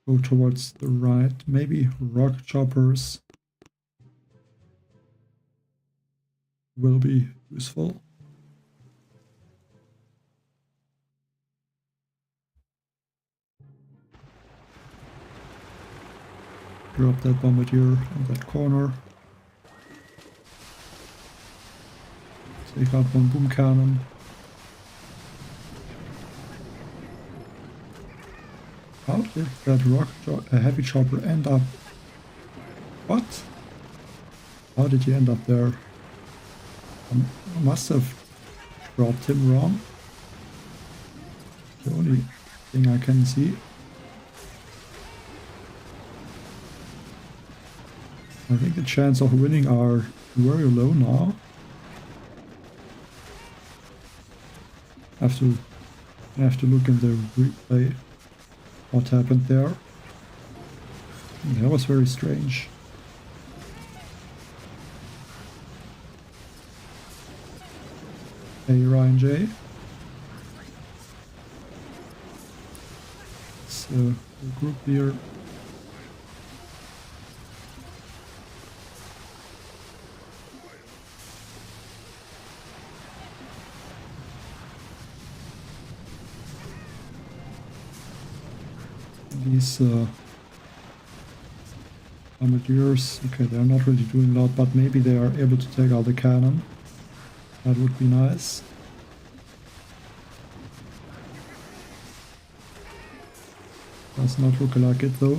go towards the right. Maybe rocket choppers will be useful. Drop that bombardier in that corner. Take out one boom cannon. How did that heavy chopper end up? What? How did he end up there? I must have dropped him wrong. The only thing I can see. I think the chance of winning are very low now. I have to look in the replay what happened there. That was very strange. Hey Ryan J. So the group here. These bombardiers, okay, they're not really doing a lot, but maybe they are able to take out the cannon. That would be nice. Does not look like it though.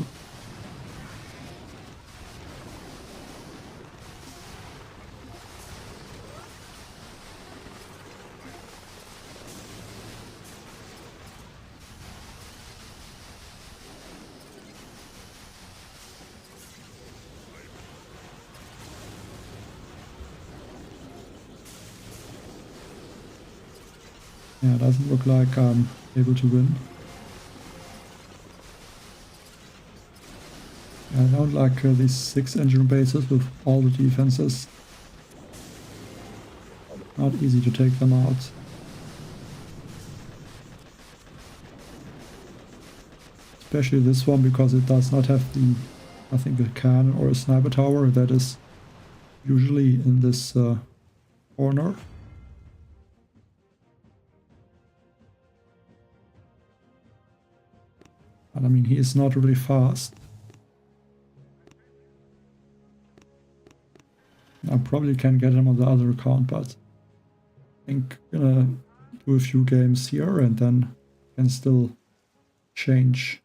Yeah, it doesn't look like I'm able to win. I don't like these 6 engine bases with all the defenses. Not easy to take them out. Especially this one because it does not have the, I think, a cannon or a sniper tower that is usually in this corner. And I mean, he is not really fast. I probably can get him on the other account, but I think I'm gonna do a few games here and then can still change.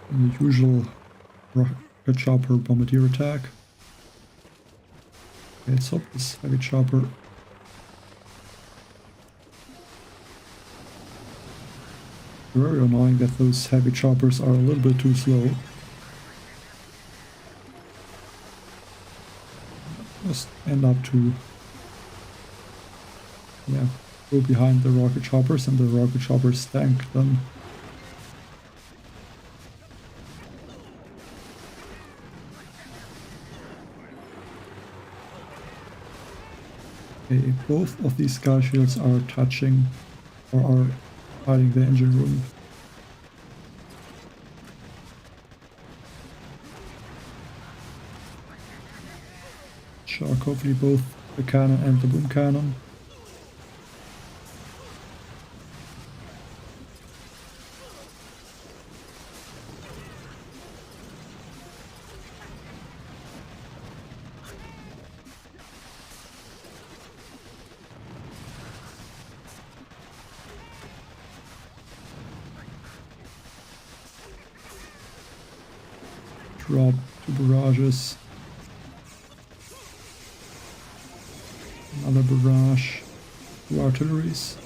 The usual rocket chopper bombardier attack. Okay, let's hope this heavy chopper. Very annoying that those heavy choppers are a little bit too slow. Just end up to, yeah, go behind the rocket choppers and the rocket choppers tank them. Okay, both of these sky shields are touching or are hiding the engine room. shock hopefully both the cannon and the boom cannon. Drop 2 barrages. Another barrage. 2 artilleries.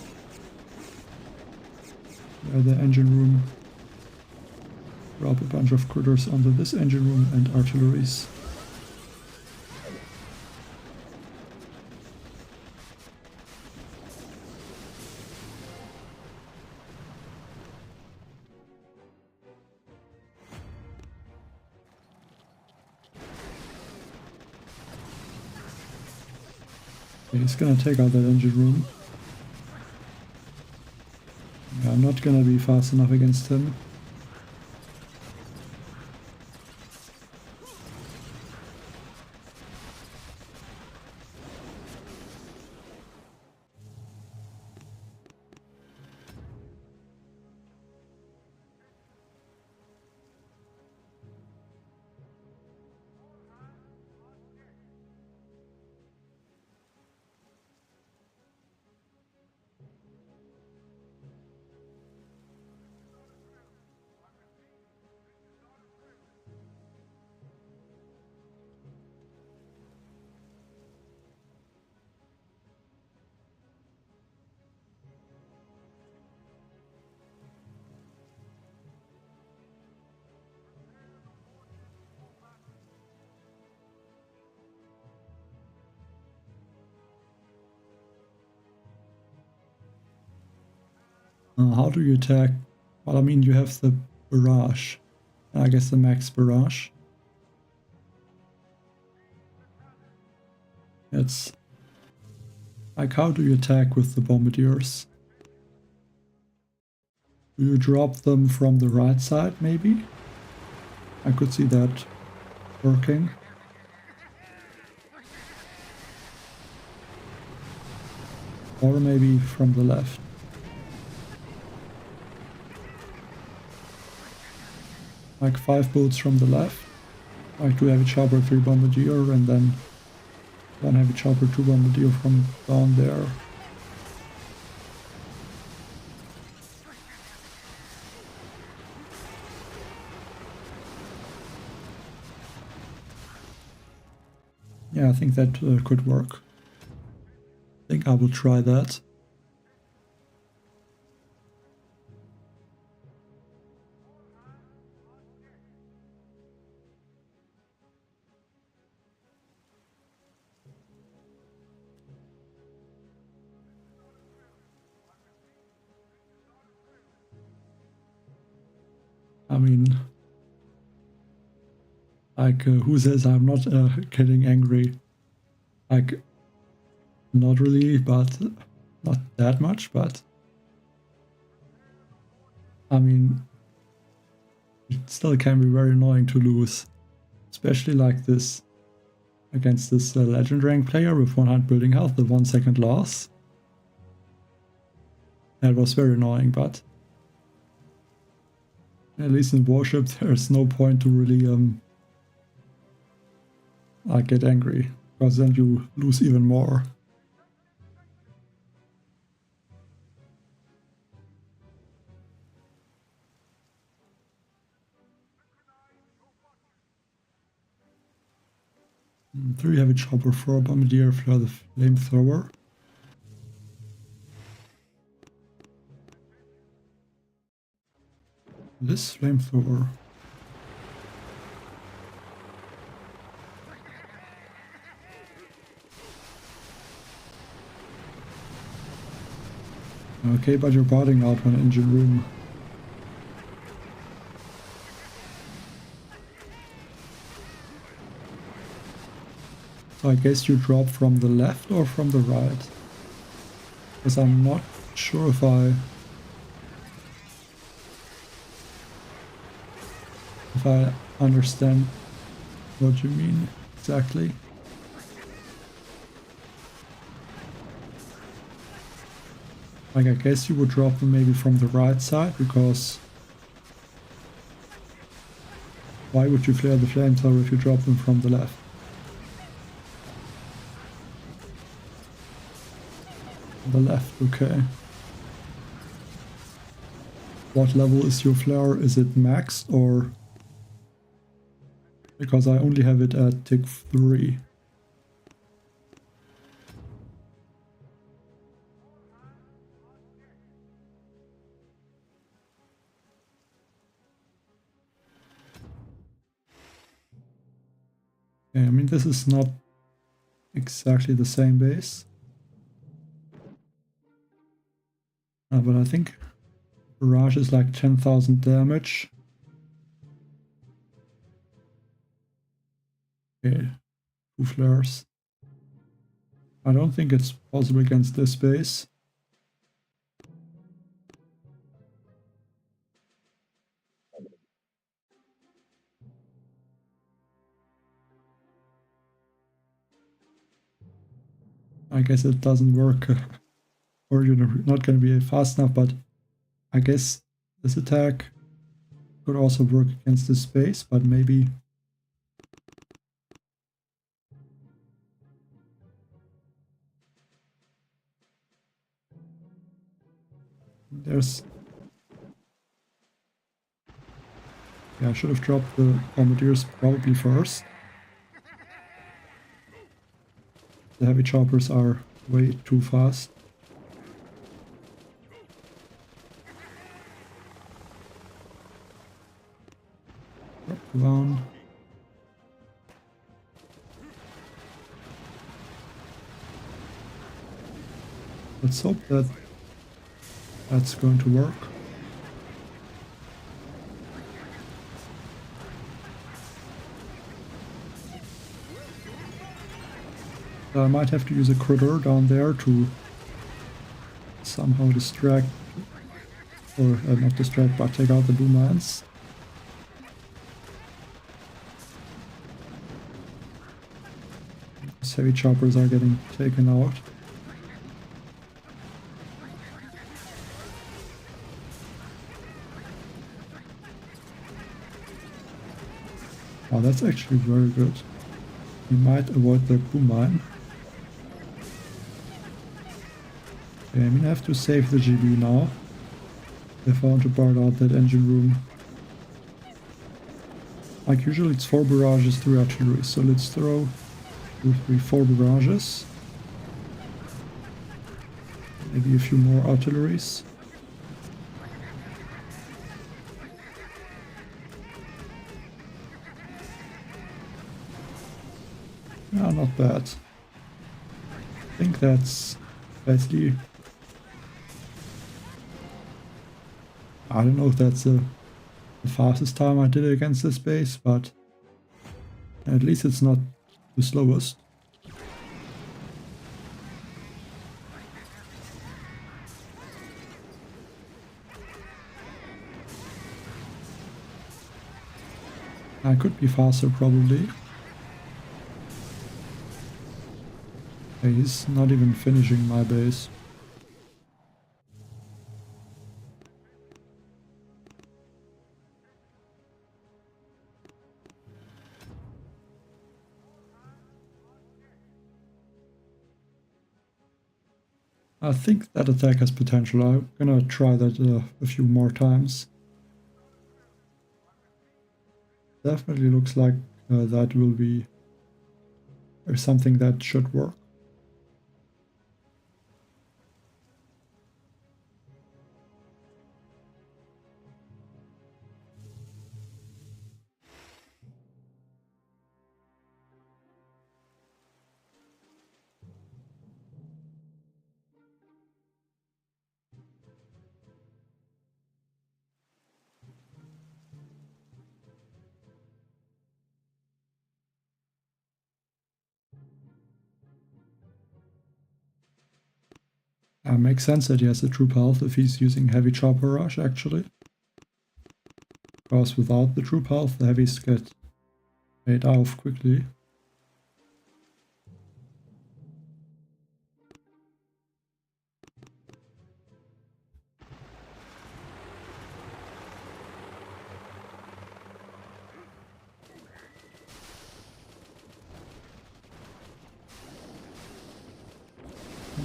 There the engine room. Drop a bunch of critters onto this engine room and artilleries. He's gonna take out that engine room. Yeah, I'm not gonna be fast enough against him. How do you attack? Well, I mean, you have the barrage. I guess the max barrage. It's like, how do you attack with the bombardiers? Do you drop them from the right side, maybe? I could see that working. Or maybe from the left. Like 5 boats from the left. Like 2 heavy chopper, 3 bombardier, and then 1 heavy chopper, 2 bombardier from down there. Yeah, I think that could work. I think I will try that. I mean, like, who says I'm not getting angry? Like, not really, but not that much, but I mean, it still can be very annoying to lose, especially like this against this legend rank player with 100 building health, the 1 second loss. That was very annoying, but at least in Warships there's no point to really like get angry, because then you lose even more. Three heavy chopper, 4 bombardier, flare the flamethrower. This flamethrower. Okay, but you're botting out one engine room. So I guess you drop from the left or from the right? Because I'm not sure if I understand what you mean exactly. Like, I guess you would drop them maybe from the right side, because why would you flare the flamethrower if you drop them from the left? The left, okay. What level is your flare? Is it maxed or... Because I only have it at tick 3. Okay, I mean, this is not exactly the same base. But I think Barrage is like 10,000 damage. Okay, 2 flares. I don't think it's possible against this base. I guess it doesn't work, or you're not going to be fast enough, but I guess this attack could also work against this base, but maybe... There's... Yeah, I should have dropped the Bombardiers probably first. The heavy choppers are way too fast. Drop down. Let's hope that that's going to work. I might have to use a critter down there to somehow distract, or not distract, but take out the boom mines. These heavy choppers are getting taken out. Oh, that's actually very good. We might avoid the boom mine. Okay, I mean, I have to save the GB now if I want to part out that engine room. Like, usually it's 4 barrages, 3 artillery, so let's throw 2, 3, 4 barrages. Maybe a few more artilleries. Yeah, not bad. I think that's basically... I don't know if that's the fastest time I did it against this base, but at least it's not the slowest. I could be faster probably. Okay, he's not even finishing my base. I think that attack has potential. I'm gonna try that a few more times. Definitely looks like that will be something that should work. Makes sense that he has a troop health if he's using heavy chopper rush, actually. Because without the troop health, the heavies get made off quickly.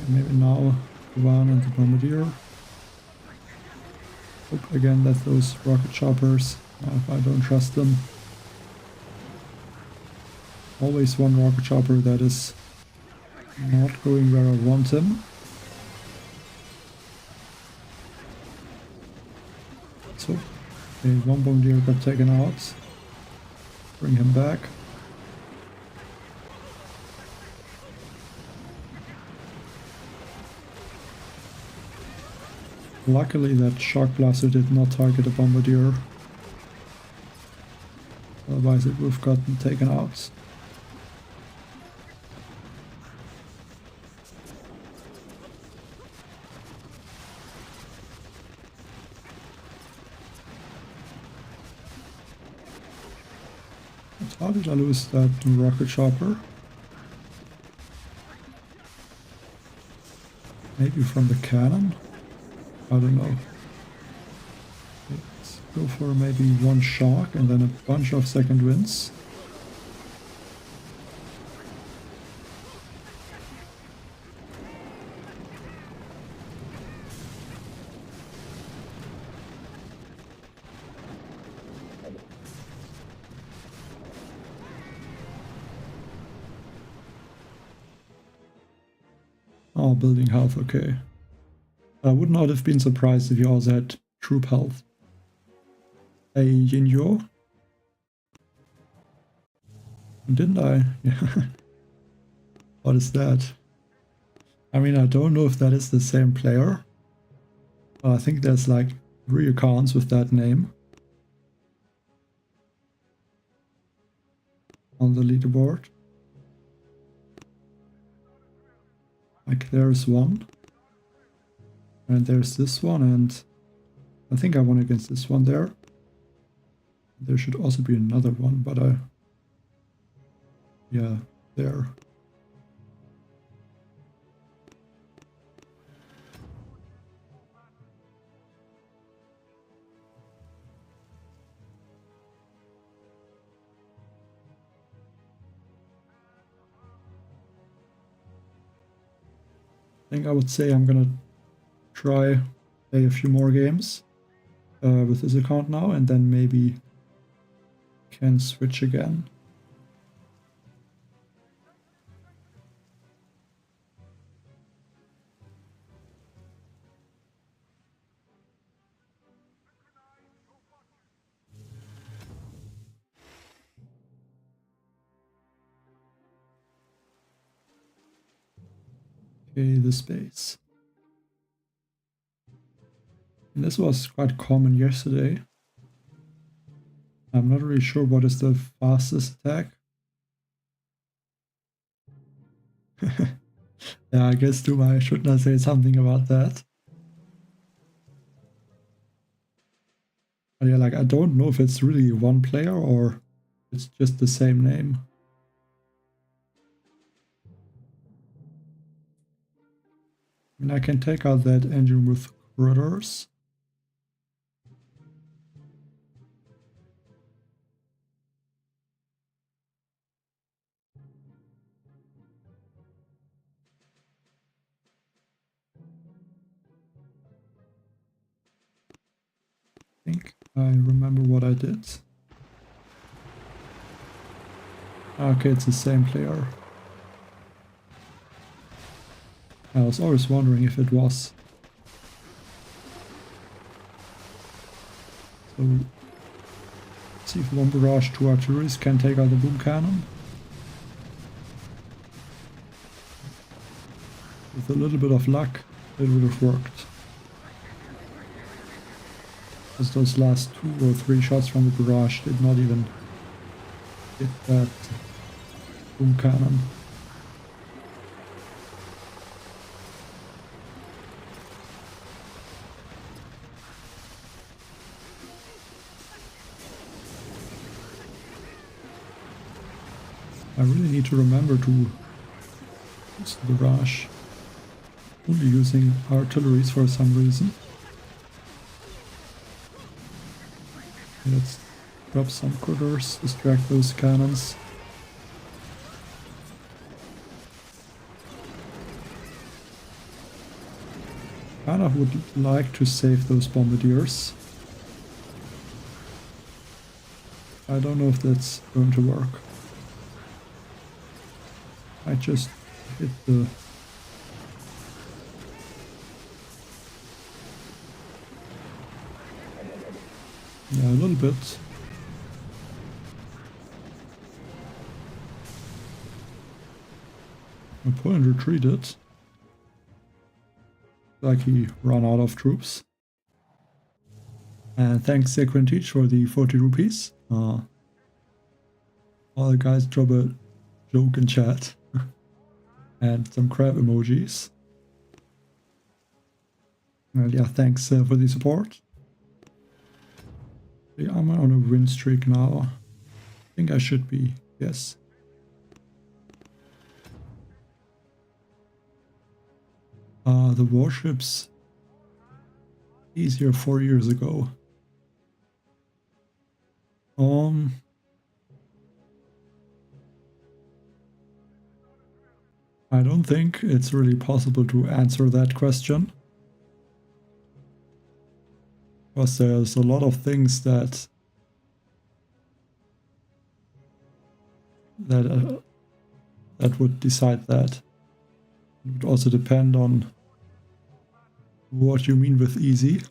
Maybe now the one and the Bombardier. Hope again that those rocket choppers, if I don't trust them. Always one rocket chopper that is not going where I want him. So, okay, one Bombardier got taken out. Bring him back. Luckily that shock blaster did not target a Bombardier. Otherwise it would have gotten taken out. How did I lose that rocket chopper? Maybe from the cannon? I don't know. Let's go for maybe one shock and then a bunch of second winds. Oh, building health, okay. I would not have been surprised if you also had troop health. A Yinyo? Didn't I? Yeah. What is that? I mean, I don't know if that is the same player. I think there's like 3 accounts with that name on the leaderboard. Like there's one. And there's this one, and I think I won against this one there. There should also be another one, but yeah, there. I think I would say I'm gonna try play a few more games with this account now, and then maybe can switch again. Okay, the space. And this was quite common yesterday. I'm not really sure what is the fastest attack. Yeah, I guess I should not say something about that. But yeah, like I don't know if it's really one player or it's just the same name. I mean, I can take out that engine with rotors. I think I remember what I did. Okay, it's the same player. I was always wondering if it was. So, let's see if one Barrage 2 artilleries can take out the boom cannon. With a little bit of luck, it would have worked. Because those last 2 or 3 shots from the Barrage did not even hit that boom cannon. I really need to remember to use the Barrage. Only using artilleries for some reason. Let's drop some critters, distract those cannons. Kind of would like to save those Bombardiers. I don't know if that's going to work. I just hit the... Yeah, a little bit. My opponent retreated. Like he ran out of troops. And thanks Sequentich for the 40 rupees. All the guys drop a joke in chat. And some crab emojis. Well, yeah, thanks for the support. Yeah, I'm on a win streak now. I think I should be, yes. The Warships easier 4 years ago. I don't think it's really possible to answer that question. Because there's a lot of things that would decide that. It would also depend on what you mean with easy.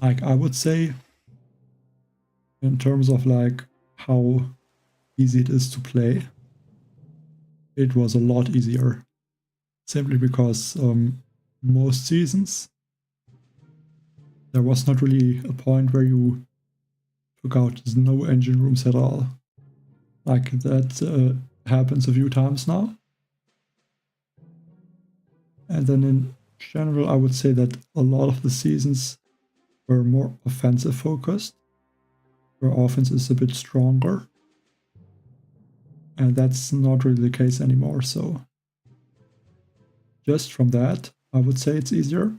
Like, I would say, in terms of like how easy it is to play, it was a lot easier. Simply because most seasons there was not really a point where you took out no engine rooms at all. Like, that happens a few times now. And then in general, I would say that a lot of the seasons were more offensive focused, where offense is a bit stronger. And that's not really the case anymore, so just from that, I would say it's easier.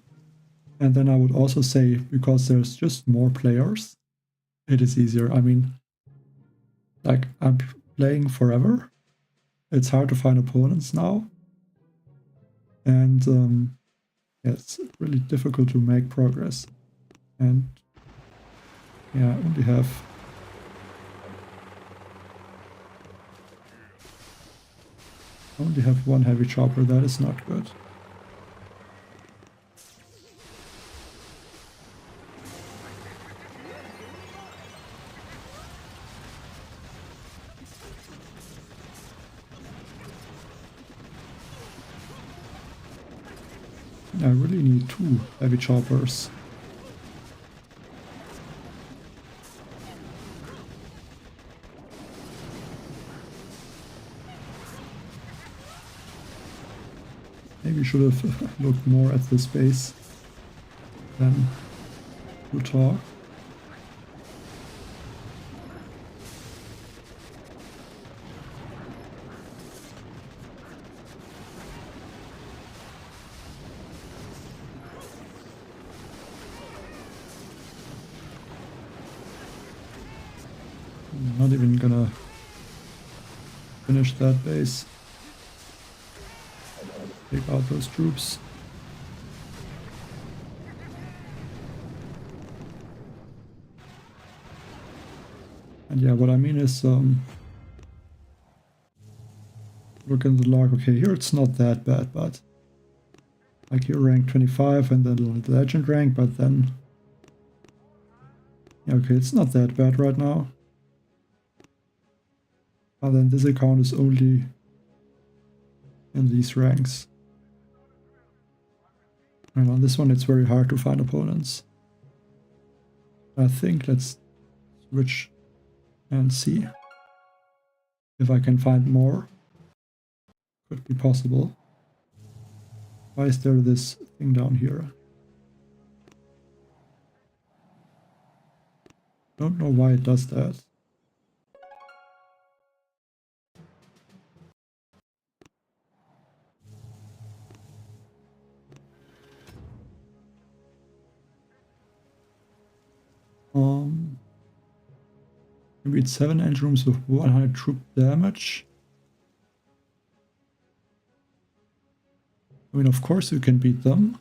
And then I would also say, because there's just more players, it is easier. I mean, like, I'm playing forever. It's hard to find opponents now. And yeah, it's really difficult to make progress. And yeah, I only have one heavy chopper. That is not good. I really need 2 heavy choppers. Maybe should have looked more at the space than to talk. I'm not even gonna finish that base. Take out those troops. And yeah, what I mean is, look in the log. Okay, here it's not that bad, but like here rank 25 and then the legend rank, but then yeah, okay, it's not that bad right now. But then this account is only in these ranks. And on this one it's very hard to find opponents. I think let's switch and see if I can find more. Could be possible. Why is there this thing down here? Don't know why it does that. Maybe it's 7 engine rooms with 100 troop damage. I mean, of course you can beat them.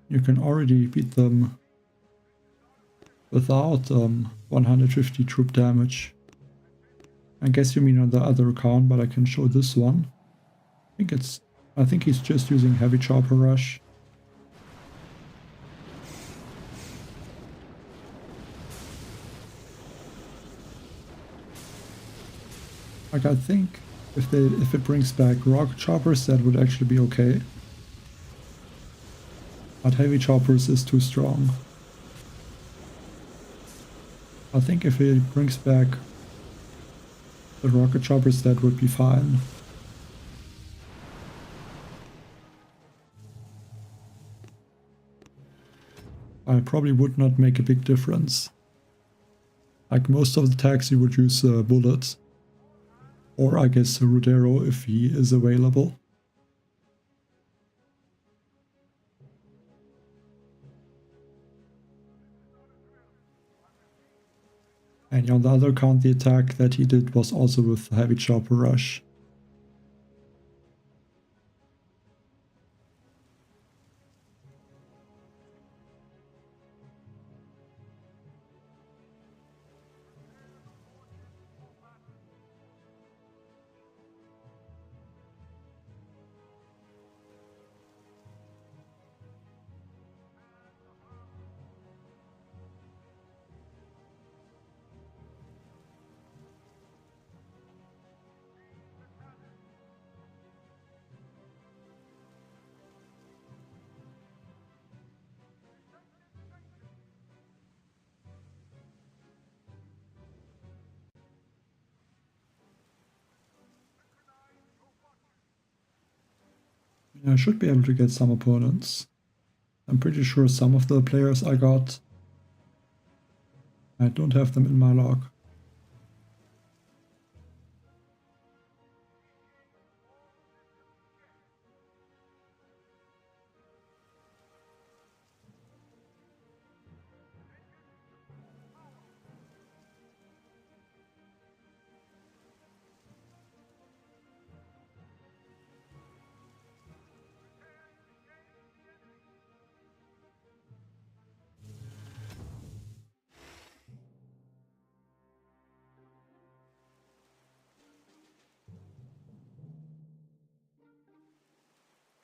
You can already beat them without 150 troop damage. I guess you mean on the other account, but I can show this one. I think he's just using heavy chopper rush. Like, I think if it brings back rocket choppers, that would actually be okay. But heavy choppers is too strong. I think if it brings back the rocket choppers, that would be fine. I probably would not make a big difference. Like most of the tags you would use bullets. Or I guess Rudero if he is available. And on the other account, the attack that he did was also with heavy chopper rush. I should be able to get some opponents. I'm pretty sure some of the players I got, I don't have them in my log.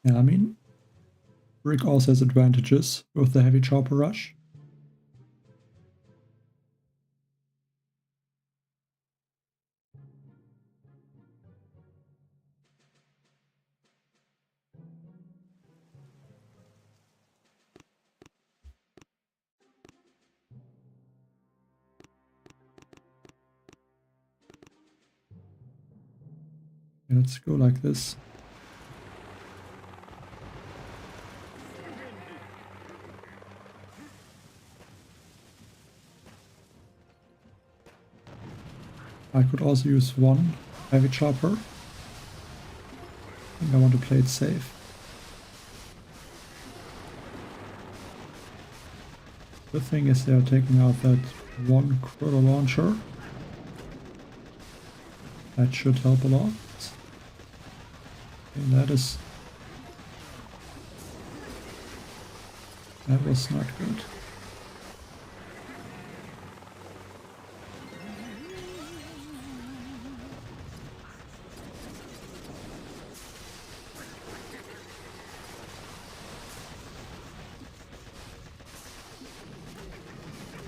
Yeah, I mean, Rick also has advantages with the heavy chopper rush. Let's go like this. I could also use one heavy chopper. I think I want to play it safe. The thing is they are taking out that one critter launcher. That should help a lot. And that was not good.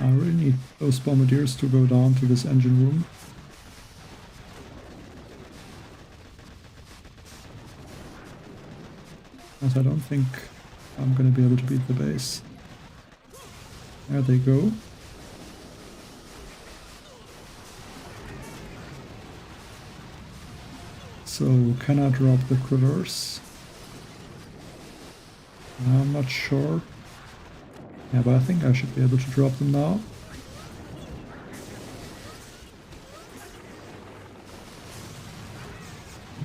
I really need those bombardiers to go down to this engine room. As I don't think I'm gonna be able to beat the base. There they go. So can I drop the critters? I'm not sure. Yeah, but I think I should be able to drop them now.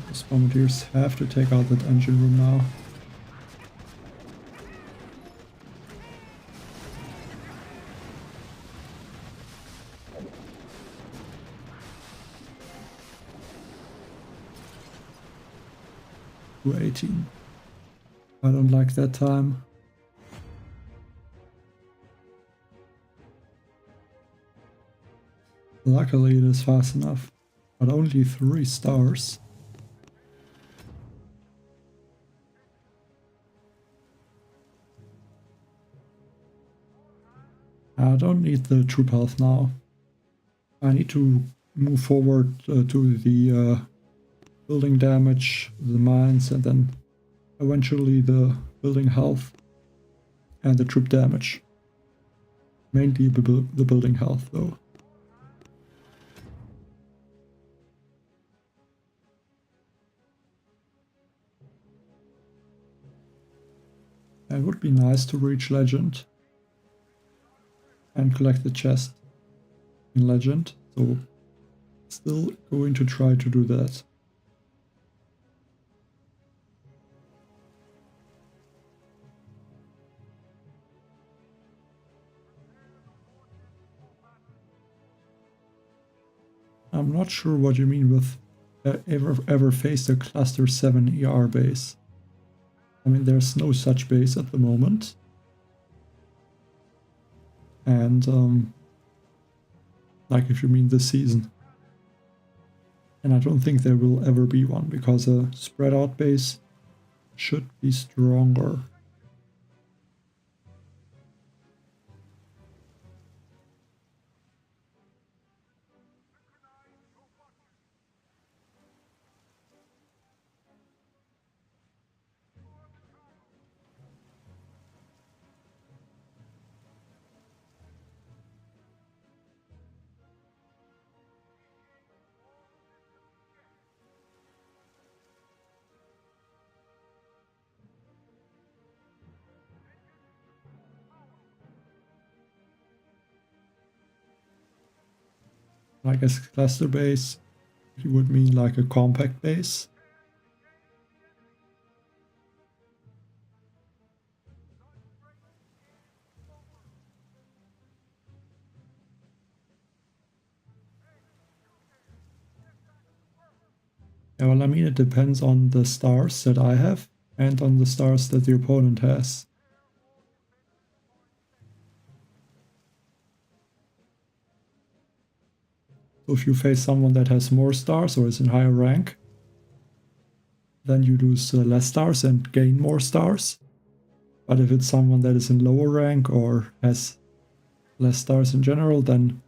These bombardiers have to take out that engine room now. To 18. I don't like that time. Luckily it is fast enough, but only 3 stars. I don't need the troop health now. I need to move forward to the building damage, the mines, and then eventually the building health and the troop damage. Mainly the building health though. It would be nice to reach Legend and collect the chest in Legend, so still going to try to do that. I'm not sure what you mean with ever faced a Cluster 7 ER base. I mean, there's no such base at the moment. And, like if you mean this season. And I don't think there will ever be one, because a spread out base should be stronger. Like a cluster base, you would mean like a compact base. Yeah, well, I mean, it depends on the stars that I have and on the stars that the opponent has. So if you face someone that has more stars or is in higher rank, then you lose less stars and gain more stars. But if it's someone that is in lower rank or has less stars in general, then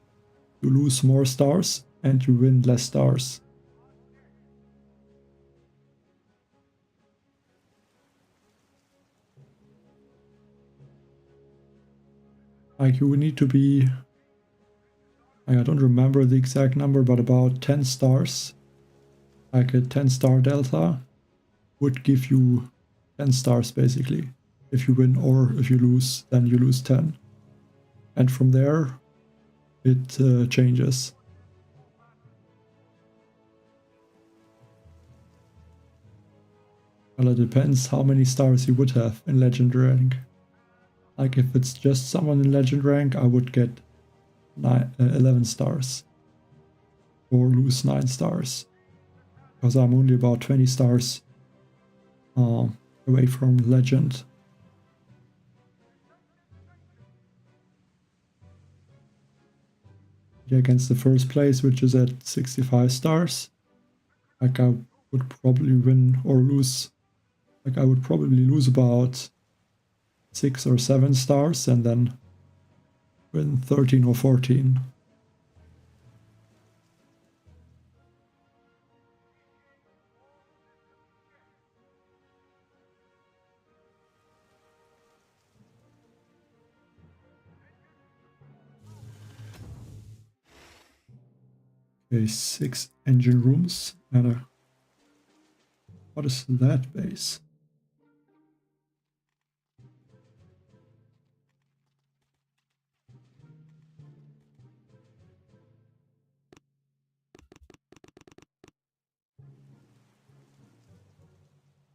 you lose more stars and you win less stars. Like you would need to be, I don't remember the exact number, but about 10 stars. Like a 10-star delta would give you 10 stars basically. If you win, or if you lose, then you lose 10. And from there, it changes. Well, it depends how many stars you would have in Legend rank. Like if it's just someone in Legend rank, I would get 11 stars. Or lose 9 stars. Because I'm only about 20 stars away from Legend. Against the first place, which is at 65 stars, like I would probably win or lose. Like I would probably lose about 6 or 7 stars and then win 13 or 14. Okay, 6 engine rooms and a... What is that base?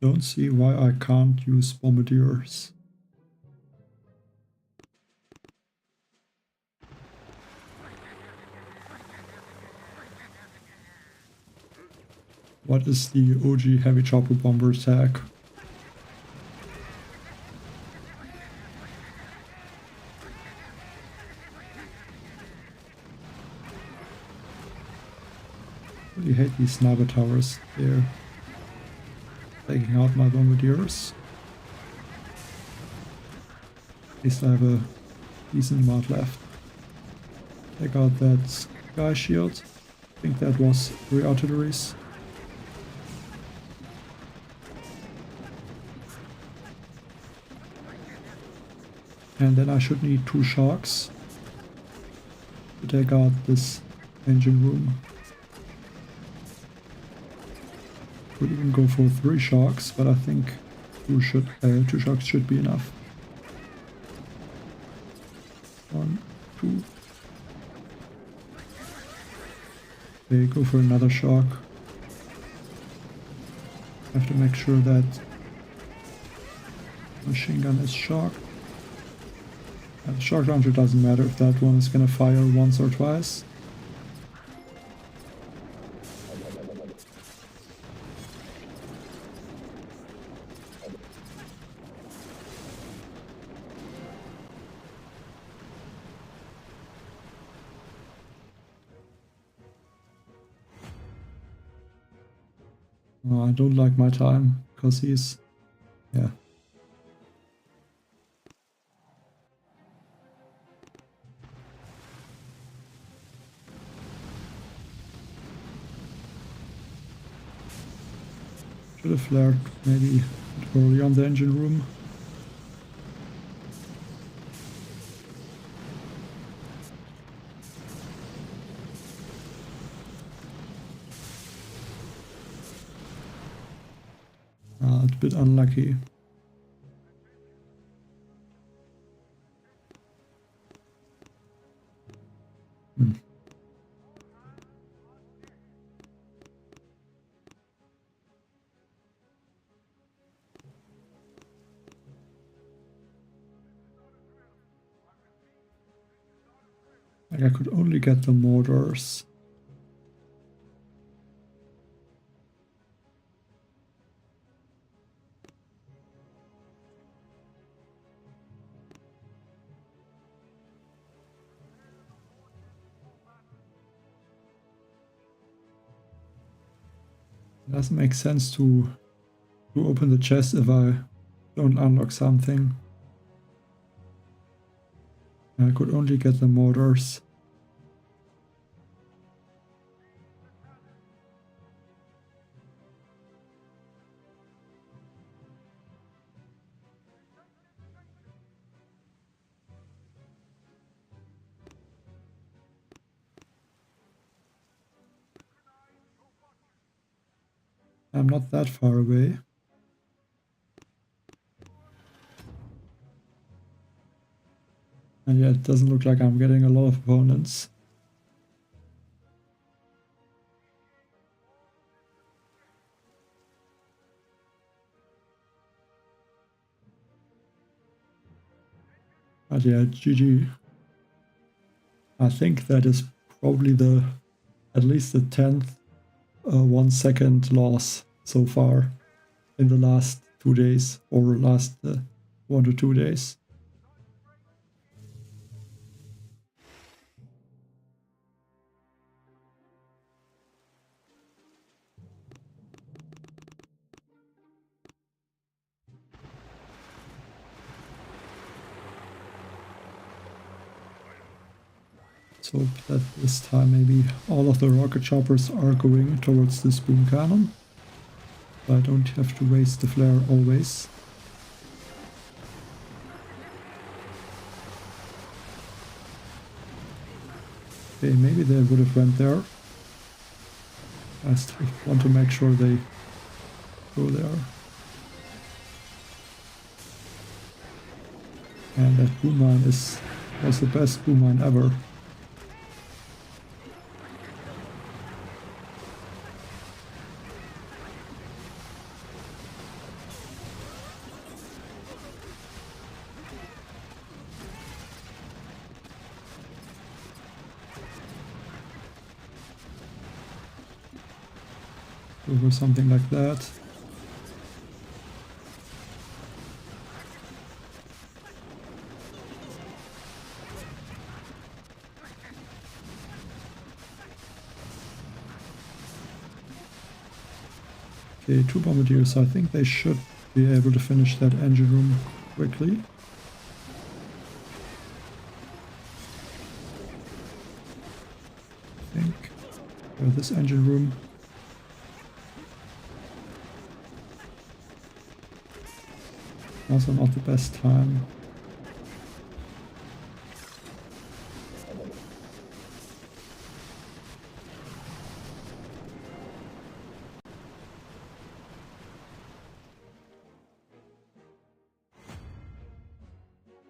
Don't see why I can't use Bombardiers. What is the OG heavy chopper bomber attack? hate these sniper towers. They're taking out my bombardiers. At least I have a decent amount left. Take out that sky shield. I think that was 3 artilleries. And then I should need 2 sharks to take out this engine room. Could even go for 3 sharks, but I think 2 sharks should be enough. 1, 2. Okay, go for another shark. Have to make sure that machine gun is shark. The shark launcher doesn't matter if that one is gonna fire once or twice. Oh, I don't like my time because he's, yeah. Should have flared maybe early on the engine room. It's a bit unlucky. Like I could only get the mortars. It doesn't make sense to open the chest if I don't unlock something. I could only get the mortars. I'm not that far away. And yeah, it doesn't look like I'm getting a lot of opponents. But yeah, GG. I think that is probably at least the 10th 1 second loss so far in the last 2 days, or last 1 to 2 days. So that this time maybe all of the rocket choppers are going towards this boom cannon. So I don't have to waste the flare always. Okay, maybe they would have went there. I still want to make sure they go there. And that boom mine was the best boom mine ever. Over something like that. Okay, 2 Bombardiers, so I think they should be able to finish that engine room quickly. I think. This engine room. Also not the best time.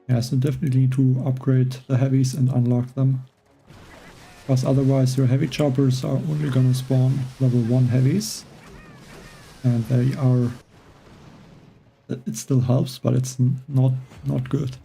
Yeah, so definitely need to upgrade the heavies and unlock them. Because otherwise your heavy choppers are only gonna spawn level 1 heavies. And they are... It still helps, but it's not good.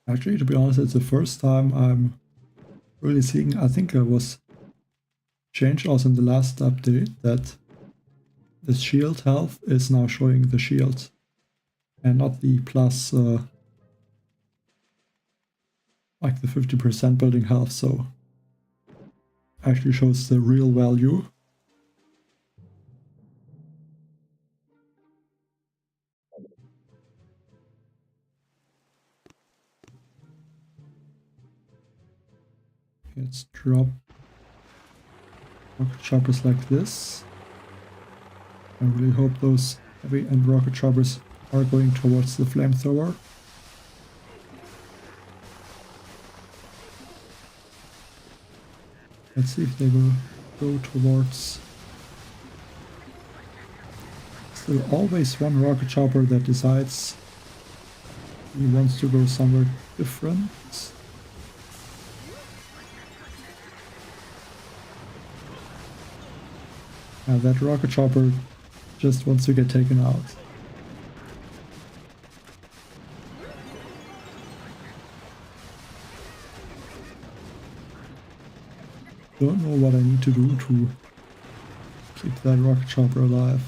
Actually, to be honest, it's the first time I'm really seeing, I think it was changed also in the last update, that the shield health is now showing the shield and not the plus, like the 50% building health, so actually shows the real value. Let's drop rocket choppers like this. I really hope those heavy and rocket choppers are going towards the flamethrower. Let's see if they will go towards... Still always one rocket chopper that decides he wants to go somewhere different. That rocket chopper just wants to get taken out. Don't know what I need to do to keep that rocket chopper alive.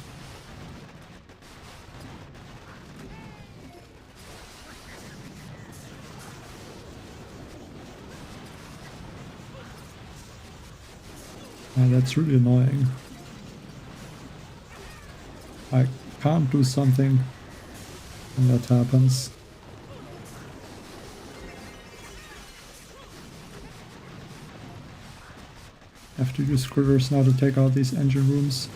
That's really annoying. I can't do something when that happens. I have to use critters now to take out these engine rooms.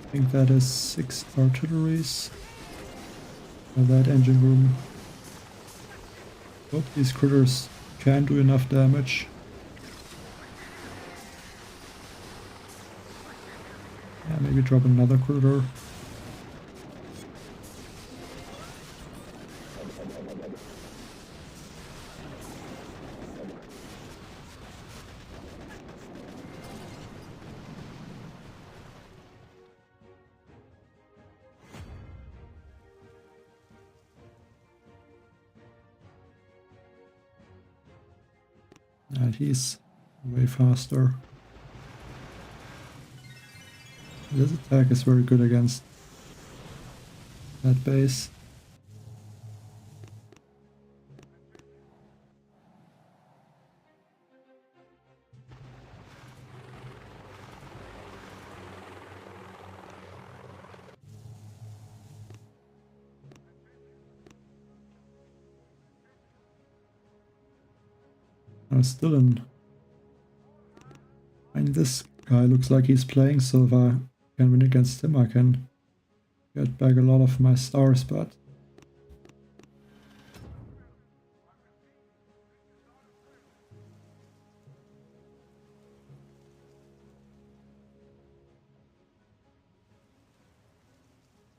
I think that is 6 artilleries. That engine room. Hope these critters can do enough damage. Yeah, maybe drop another critter. And he's way faster. This attack is very good against that base. Still in... I mean, this guy looks like he's playing, so if I can win against him, I can get back a lot of my stars, but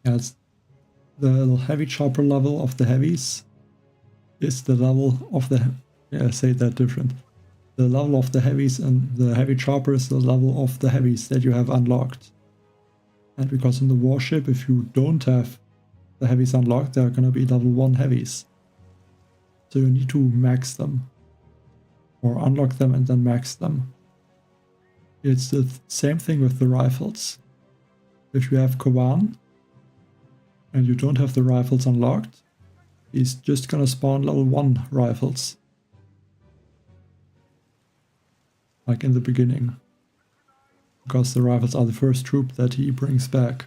yeah, it's the heavy chopper level of the heavies is the level of the, yeah, say that different. The level of the heavies and the heavy chopper is the level of the heavies that you have unlocked. And because in the warship, if you don't have the heavies unlocked, they are gonna be level 1 heavies. So you need to max them. Or unlock them and then max them. It's the same thing with the rifles. If you have Kawan and you don't have the rifles unlocked, he's just gonna spawn level 1 rifles. Like in the beginning. Because the rifles are the first troop that he brings back.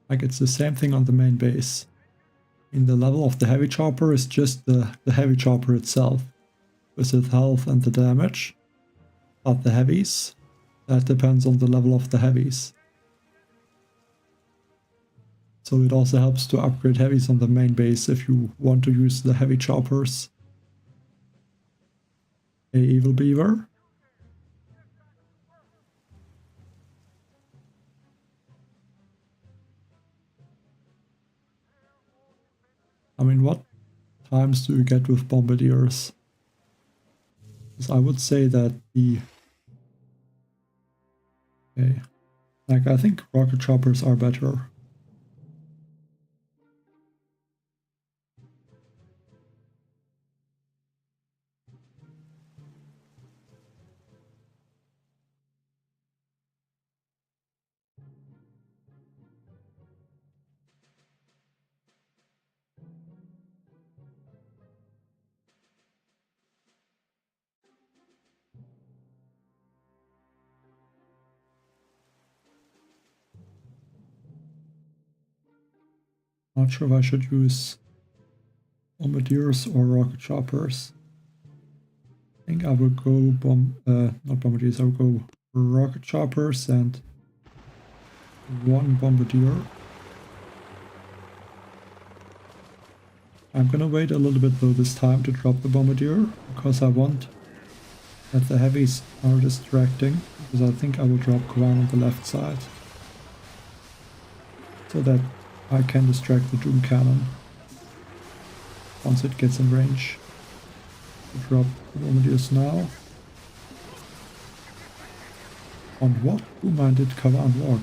Like it's the same thing on the main base. In the level of the heavy chopper is just the heavy chopper itself, with its health and the damage. But the heavies, that depends on the level of the heavies. So it also helps to upgrade heavies on the main base if you want to use the heavy choppers. Hey, Evil Beaver. I mean, what times do you get with Bombardiers? Because I would say that the... Okay. Like, I think rocket choppers are better. Not sure if I should use Bombardiers or rocket choppers. I think I will go not Bombardiers, I will go rocket choppers and one Bombardier. I'm gonna wait a little bit though this time to drop the Bombardier, because I want that the heavies are distracting, because I think I will drop Kawan on the left side. So that I can distract the Doom Cannon once it gets in range. Drop the Bombardiers now. On what Boom did Kawan walk?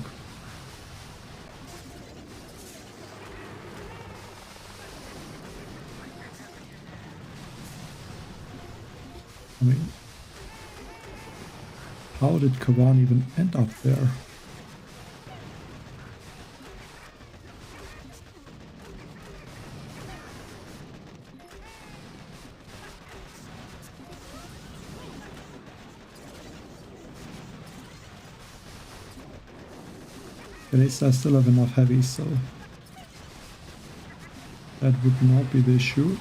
I mean, how did Kawan even end up there? At least I still have enough heavies, so that would not be the issue.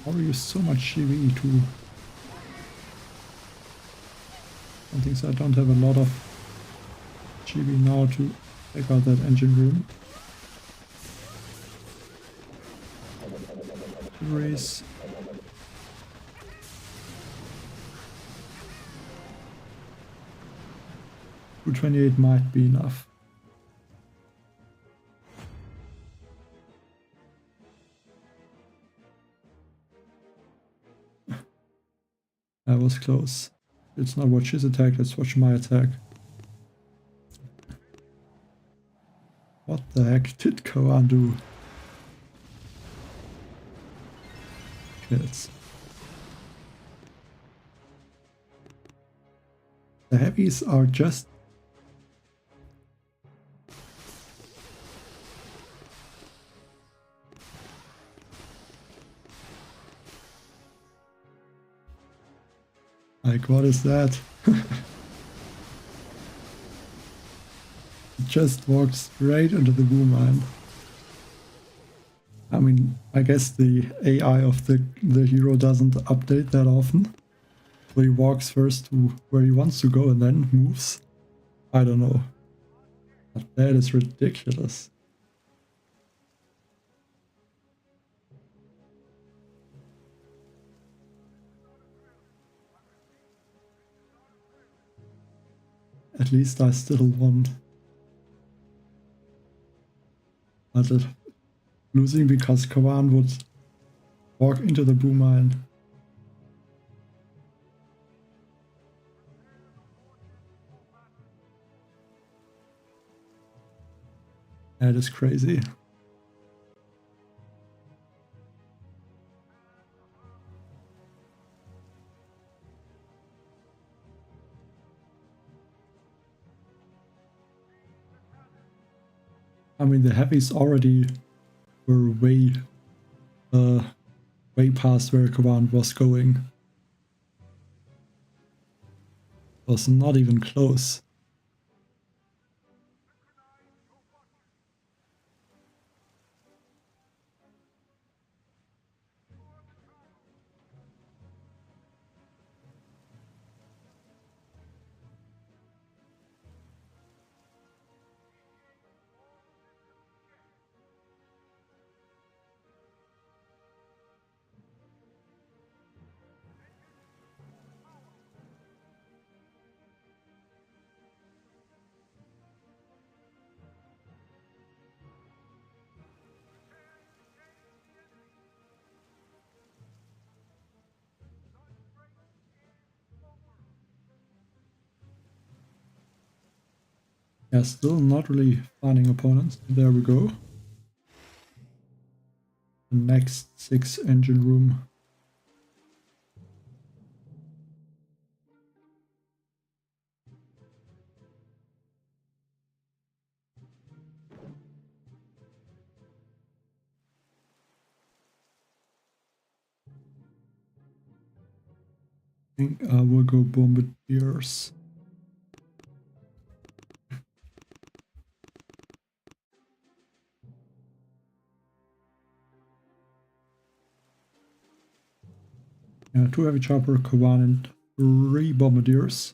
How do you use so much GV to something, so I don't have a lot of GV now to take out that engine room. Race. 228 might be enough. That was close. Let's not watch his attack, let's watch my attack. What the heck did Kawan do? Kills. The heavies are just... Like, what is that? Just walked straight into the boom mine. I mean, I guess the AI of the hero doesn't update that often. So he walks first to where he wants to go and then moves. I don't know. But that is ridiculous. At least I still won. But losing because Kawan would walk into the boom mine. That is crazy. I mean, the heavies already were way past where Kawan was going. It was not even close. Yeah, still not really finding opponents. There we go. The next 6 engine room. I think I will go Bombardiers. Yeah, 2 heavy chopper, Kawan, and 3 Bombardiers.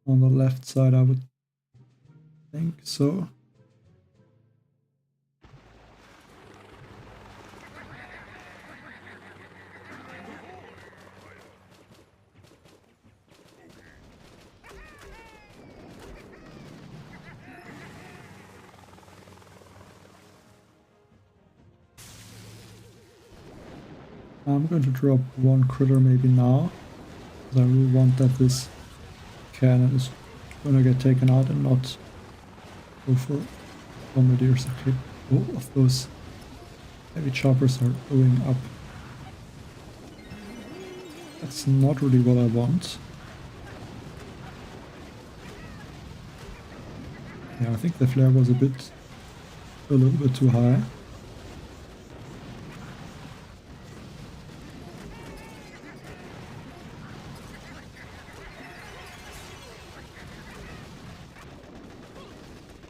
On the left side, I would think so. I'm going to drop 1 critter maybe now, because I really want that this cannon is going to get taken out and not go for Bombardiers. Okay, both of those heavy choppers are going up. That's not really what I want. Yeah, I think the flare was a little bit too high.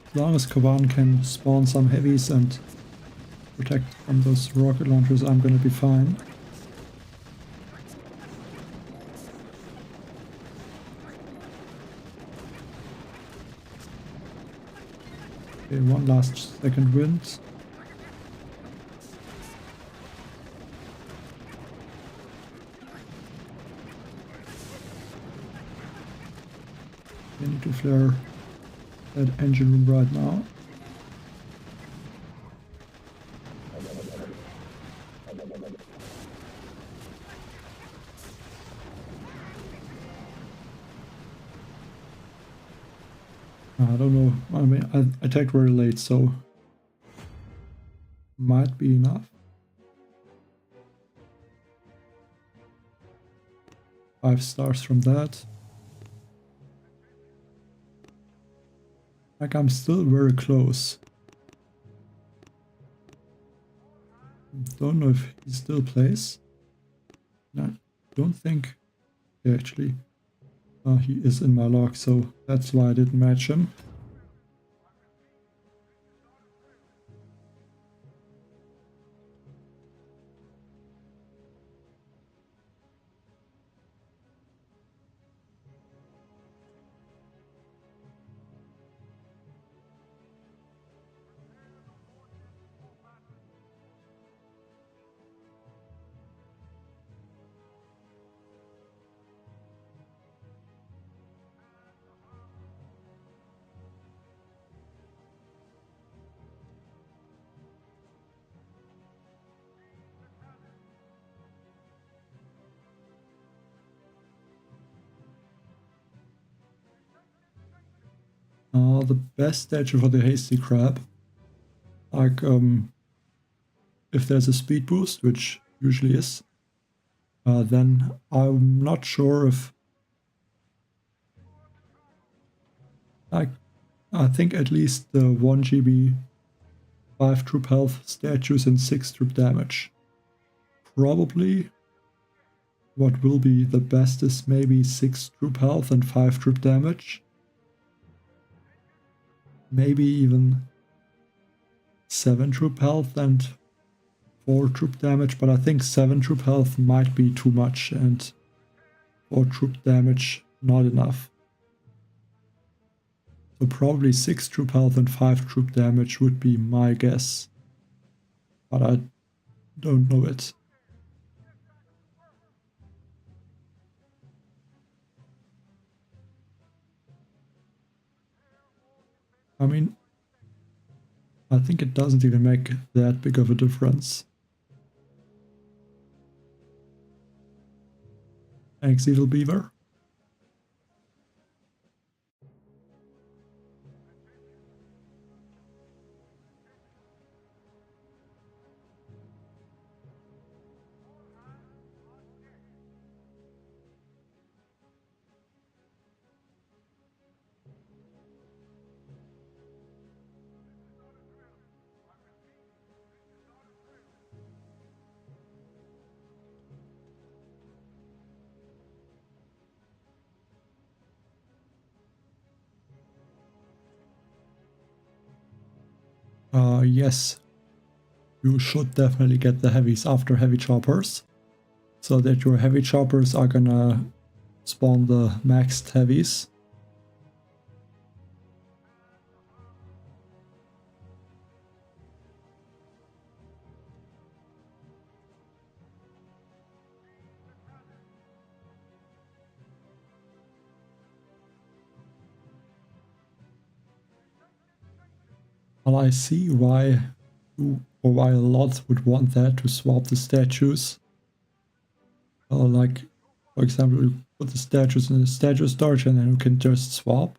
As long as Kavan can spawn some heavies and protect from those rocket launchers, I'm gonna be fine. Okay, 1 last second wind. I need to flare that engine room right now. I don't know. I mean, I attacked very late, so might be enough. 5 stars from that. Like, I'm still very close. Don't know if he still plays. No, don't think actually. He is in my log, so that's why I didn't match him. The best statue for the Hasty Crab, like if there's a speed boost, which usually is, then I'm not sure if, like, I think at least the 1 GB 5 troop health statues and 6 troop damage. Probably what will be the best is maybe 6 troop health and 5 troop damage. Maybe even 7 troop health and 4 troop damage, but I think 7 troop health might be too much and 4 troop damage not enough. So probably 6 troop health and 5 troop damage would be my guess, but I don't know it. I mean, I think it doesn't even make that big of a difference. Thanks, Evil Beaver. Yes, you should definitely get the heavies after heavy choppers, so that your heavy choppers are gonna spawn the maxed heavies. Well, I see why why a lot would want that to swap the statues. Like, for example, you put the statues in the statue storage and then you can just swap.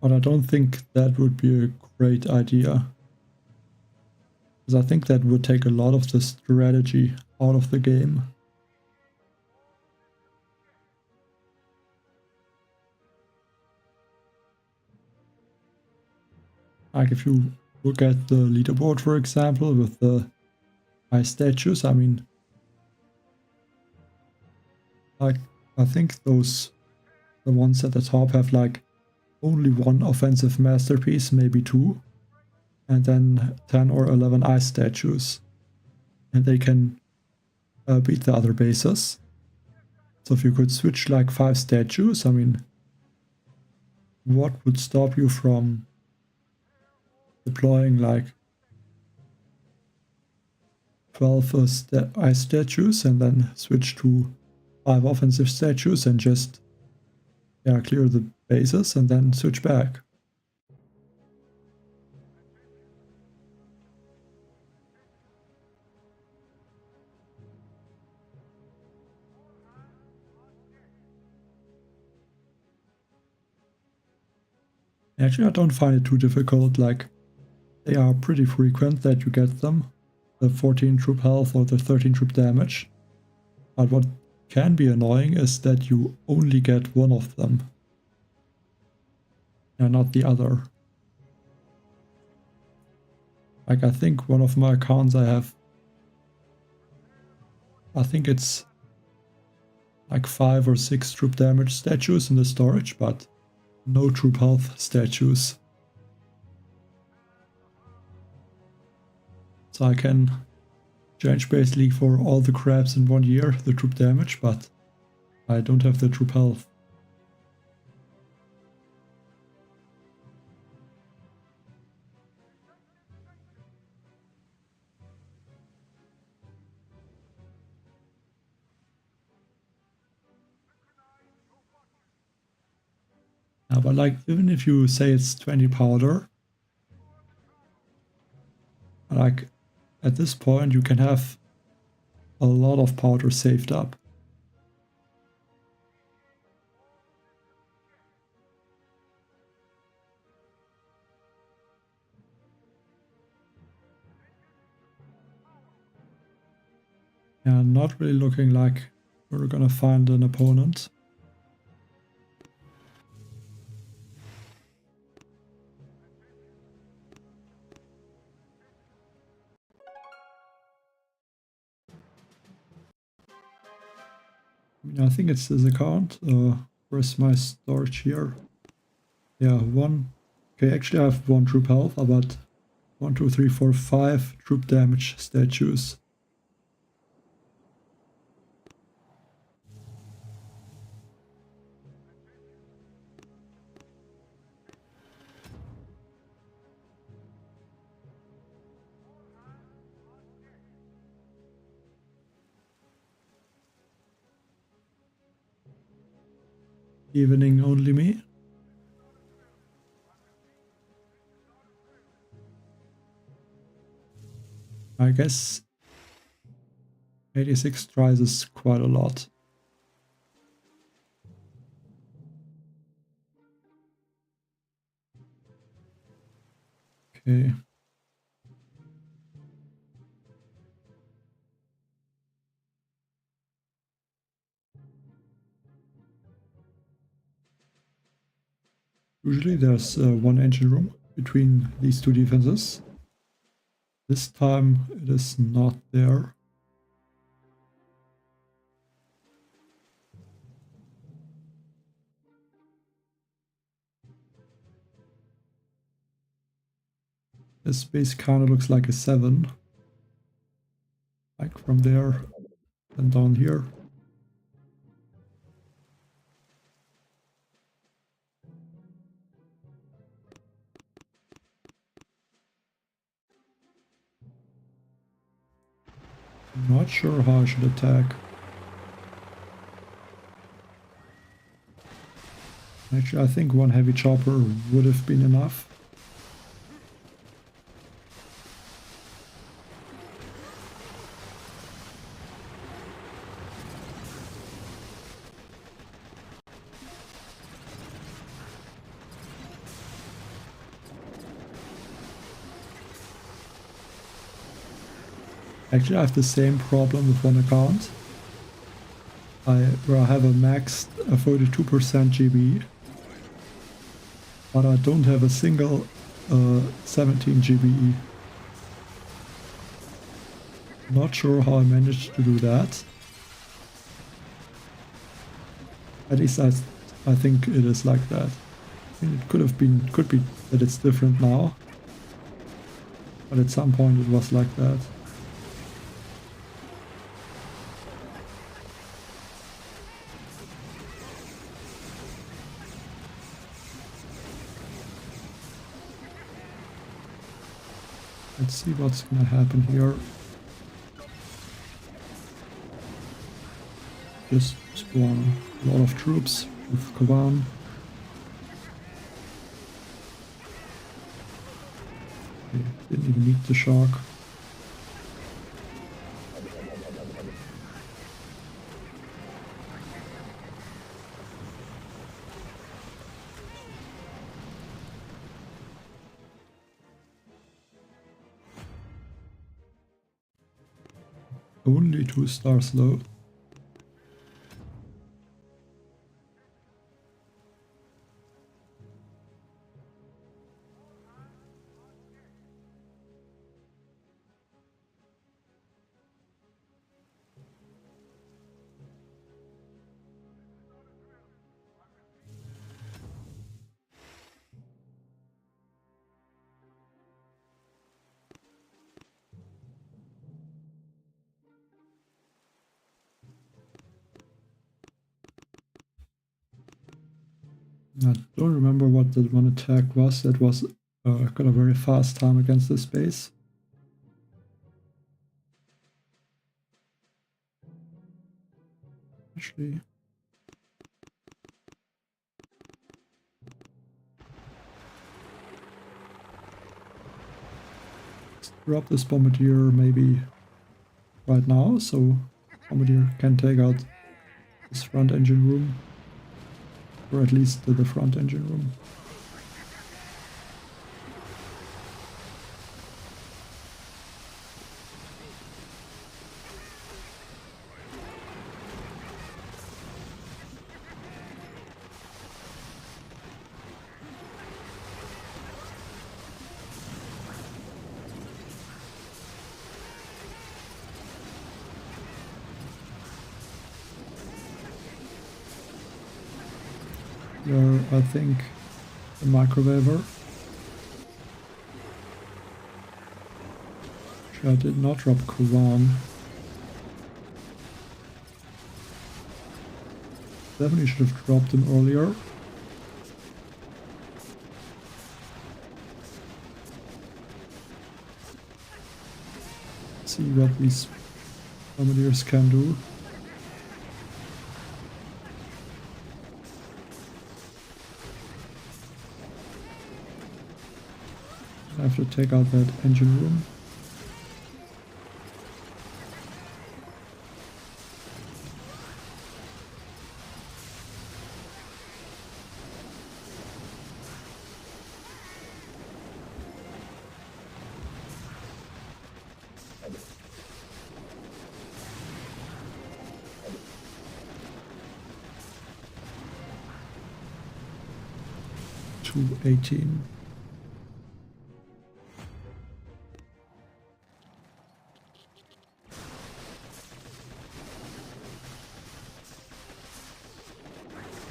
But I don't think that would be a great idea. Because I think that would take a lot of the strategy out of the game. Like if you look at the leaderboard, for example, with the high statues, I mean, like, I think those, the ones at the top have like only 1 offensive masterpiece, maybe 2, and then 10 or 11 ice statues. And they can beat the other bases. So if you could switch like 5 statues, I mean, what would stop you from deploying like 12 ice statues and then switch to 5 offensive statues and just clear the bases and then switch back? Actually, I don't find it too difficult. Like, they are pretty frequent that you get them, the 14 troop health or the 13 troop damage. But what can be annoying is that you only get one of them and not the other. Like, I think one of my accounts I have, I think it's like 5 or 6 troop damage statues in the storage, but no troop health statues. So I can change basically for all the crabs in 1 year the troop damage, but I don't have the troop health. But like, even if you say it's 20 powder, like at this point you can have a lot of powder saved up. Yeah, not really looking like we're gonna find an opponent. I think it's this account. Where's my storage here? Yeah, 1. Okay, actually I have 1 troop health, but 1, 2, 3, 4, 5 troop damage statues. Evening only me. I guess 86 tries is quite a lot. Okay. Usually there's 1 engine room between these 2 defenses. This time it is not there. This base kind of looks like a 7. Like from there and down here. I'm not sure how I should attack. Actually, I think 1 heavy chopper would have been enough. Actually, I have the same problem with 1 account. Where I have a maxed 42% GB, but I don't have a single 17 GBE. Not sure how I managed to do that. At least I think it is like that. I mean, it could be that it's different now, but at some point it was like that. Let's see what's gonna happen here. Just spawn a lot of troops with Kavan. Okay, didn't even need the shark. Only 2 stars though. I don't remember what that one attack was. That was got a very fast time against this base. Actually, let's drop this Bombardier maybe right now, so Bombardier can take out this front engine room, or at least the front engine room. There, I think, the microwaver. I did not drop Kovan. Definitely should have dropped him earlier. See what these Bombardiers can do. I have to take out that engine room. $218.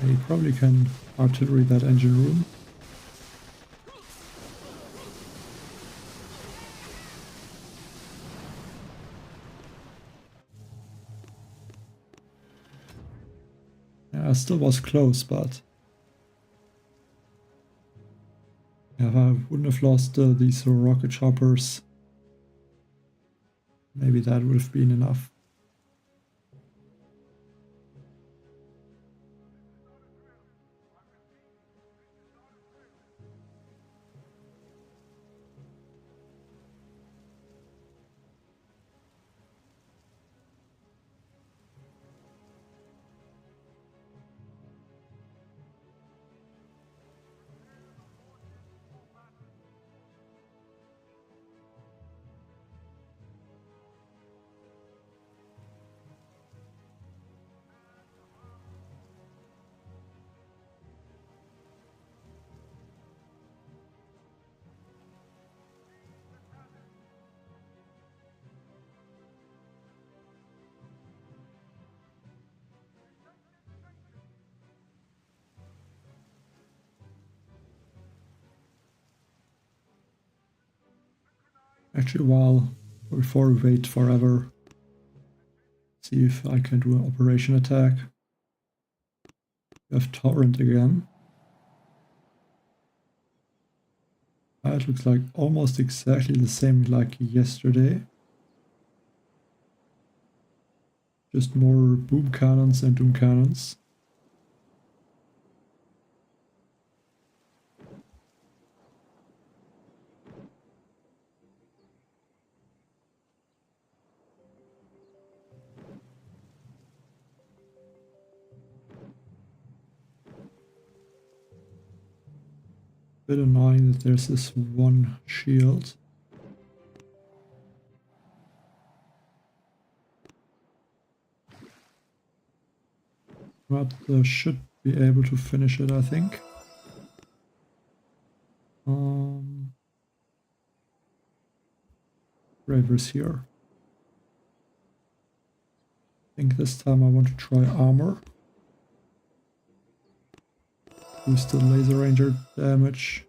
You probably can artillery that engine room. Yeah, I still was close, but yeah, if I wouldn't have lost these rocket choppers, maybe that would have been enough. Actually, before we wait forever, see if I can do an operation attack. We have Torrent again. It looks like almost exactly the same like yesterday. Just more boom cannons and doom cannons. Bit annoying that there's this one shield. But should be able to finish it, I think. Ravers here. I think this time I want to try armor. Boost the laser ranger damage.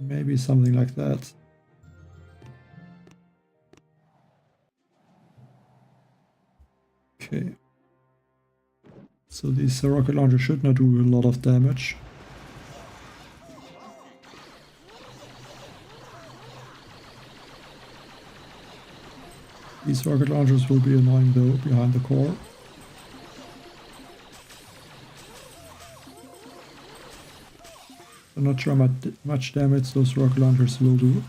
Maybe something like that. Okay. So this rocket launcher should not do a lot of damage. These rocket launchers will be annoying though behind the core. I'm not sure how much damage those rocket launchers will do.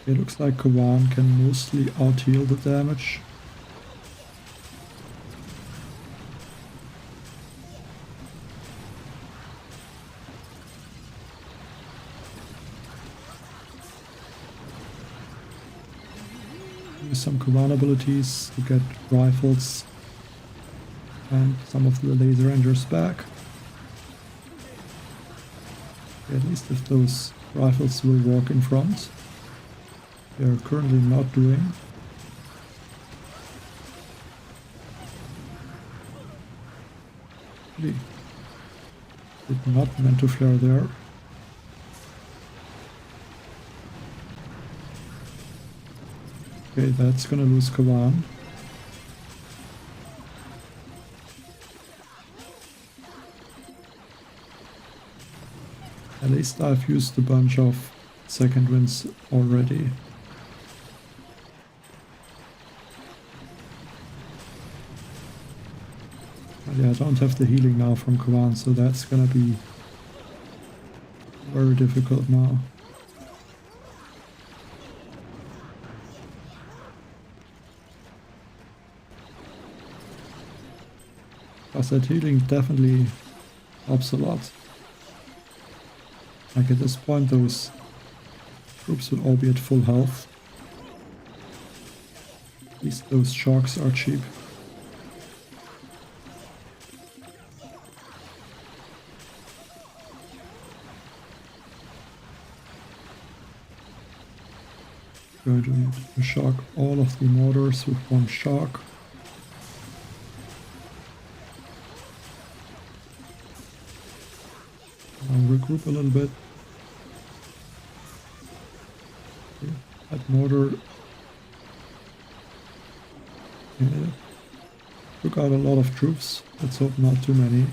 It looks like Kawan can mostly out-heal the damage. Use some Kawan abilities to get rifles and some of the laser rangers back. At least if those rifles will walk in front. They are currently not doing. Really did not meant to flare there. Okay, that's gonna lose Kawan. At least I've used a bunch of second winds already. But yeah, I don't have the healing now from Kawan, so that's gonna be very difficult now. Plus that healing definitely helps a lot. Like at this point those troops will all be at full health. At least those sharks are cheap. Going to shock all of the mortars with one shock. I'll regroup a little bit. Okay. That mortar took out a lot of troops. Let's hope not too many.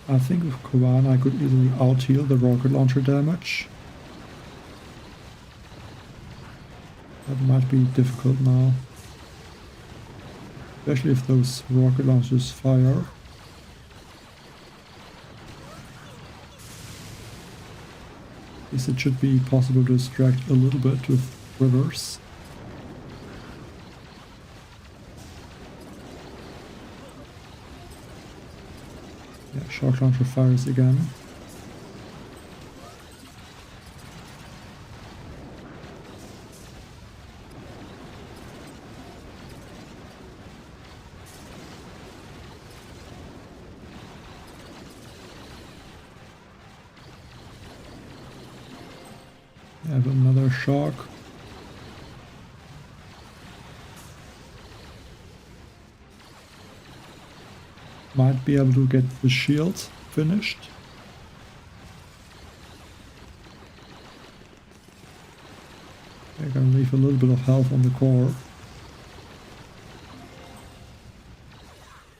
I think with Kawan I could easily out-heal the rocket launcher damage. That might be difficult now. Especially if those rocket launchers fire. At least it should be possible to distract a little bit with rivers. Yeah, shock launcher fires again. I have another shock. Might be able to get the shield finished. I'm gonna leave a little bit of health on the core.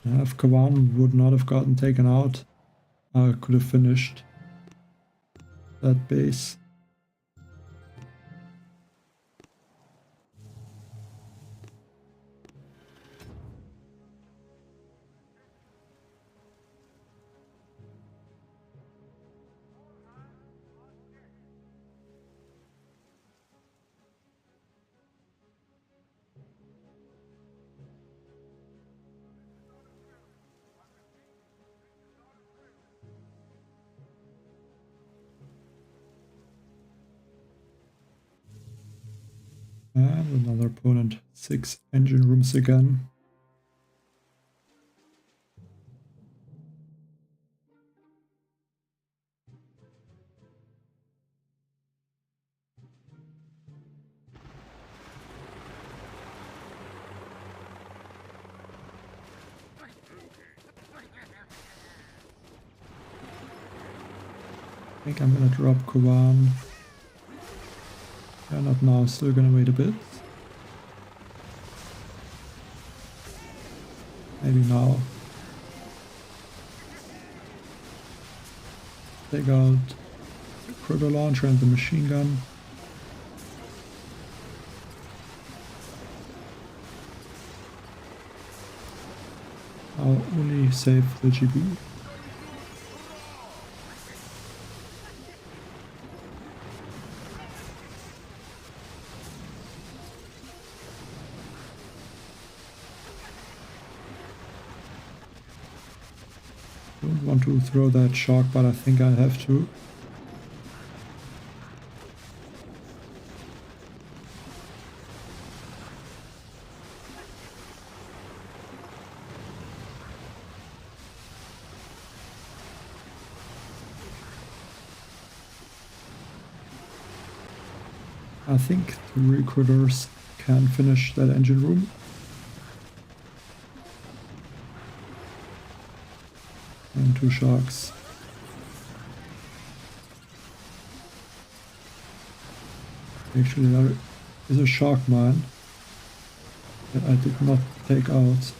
If Kawan would not have gotten taken out, I could have finished that base. And another opponent, 6 engine rooms again. think I'm gonna drop Kovan. Yeah, not now, still gonna wait a bit. Maybe now. Take out the critter launcher and the machine gun. I'll only save the GB. Don't want to throw that shock, but I think I have to. I think the recruiters can finish that engine room. And 2 shocks. Actually, there is a shock mine that I did not take out.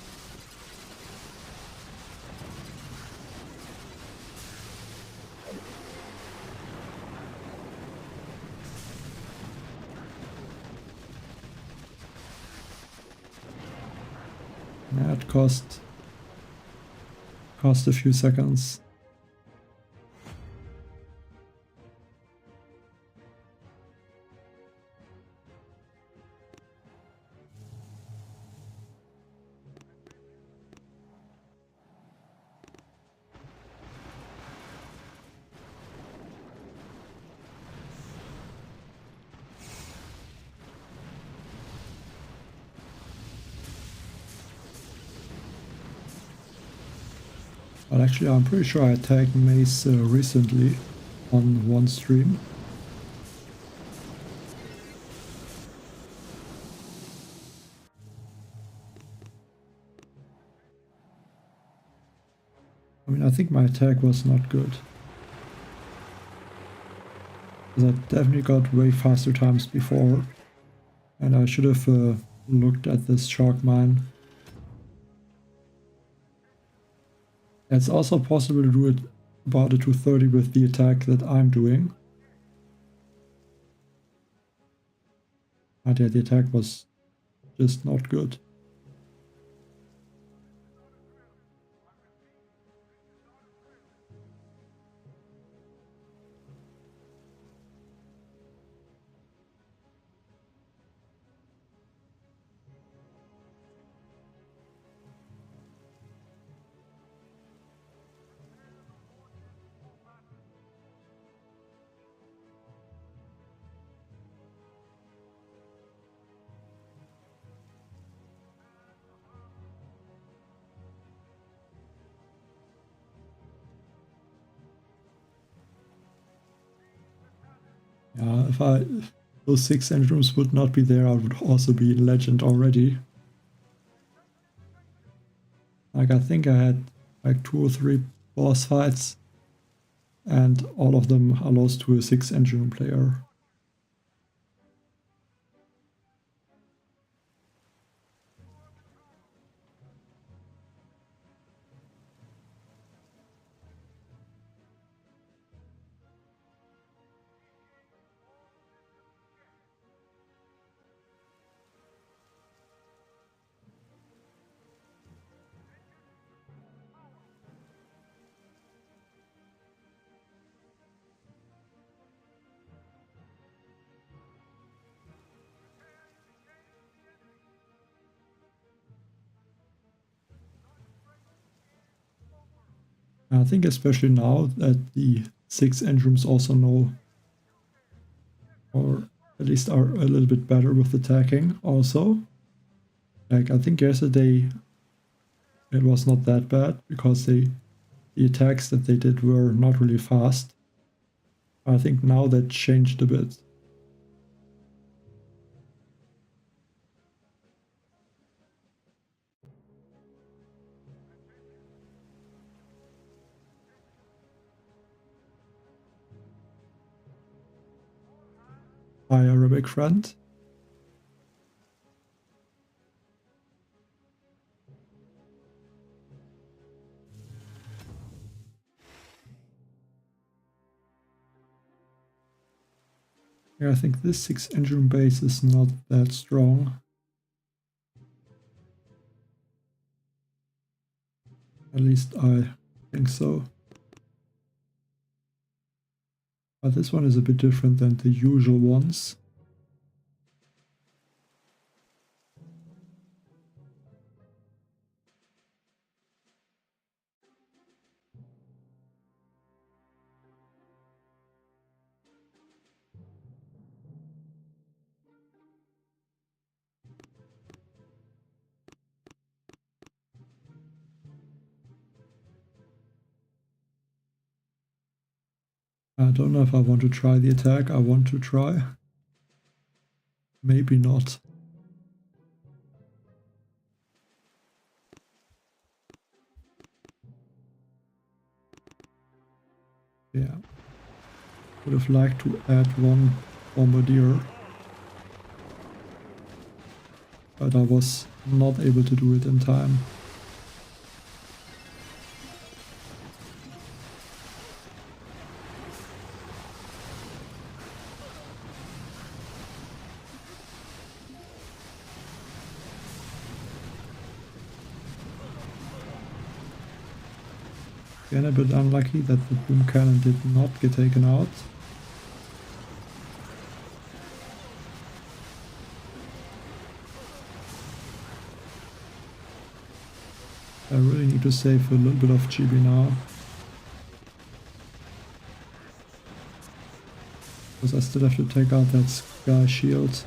That cost a few seconds. But actually, I'm pretty sure I tagged Mace recently on one stream. I mean, I think my tag was not good. Because I definitely got way faster times before. And I should have looked at this shock mine. It's also possible to do it about a 230 with the attack that I'm doing. But yeah, the attack was just not good. Yeah, if those 6 engine rooms would not be there, I would also be in Legend already. Like, I think I had like 2 or 3 boss fights, and all of them are lost to a 6 engine room player. I think especially now that the 6 engine rooms also know, or at least are a little bit better with attacking also. Like, I think yesterday it was not that bad because the attacks that they did were not really fast. I think now that changed a bit. Hi, Arabic friend. Yeah, I think this 6-engine base is not that strong. At least I think so. But this one is a bit different than the usual ones. I don't know if I want to try the attack. I want to try. Maybe not. Yeah. Would have liked to add one Bombardier. But I was not able to do it in time. Again, a bit unlucky that the boom cannon did not get taken out. I really need to save a little bit of GB now. Because I still have to take out that sky shield.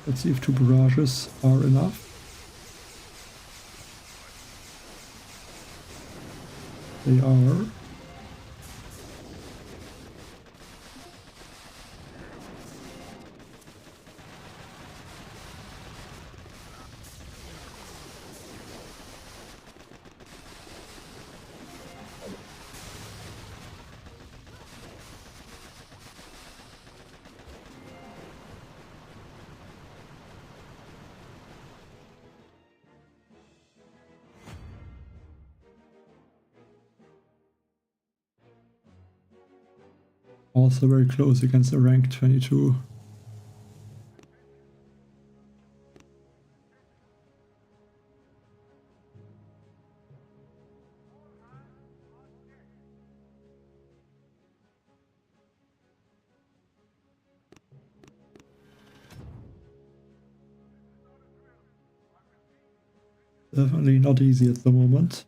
Let's see if 2 barrages are enough. They are. Also very close against a rank 22. Definitely not easy at the moment.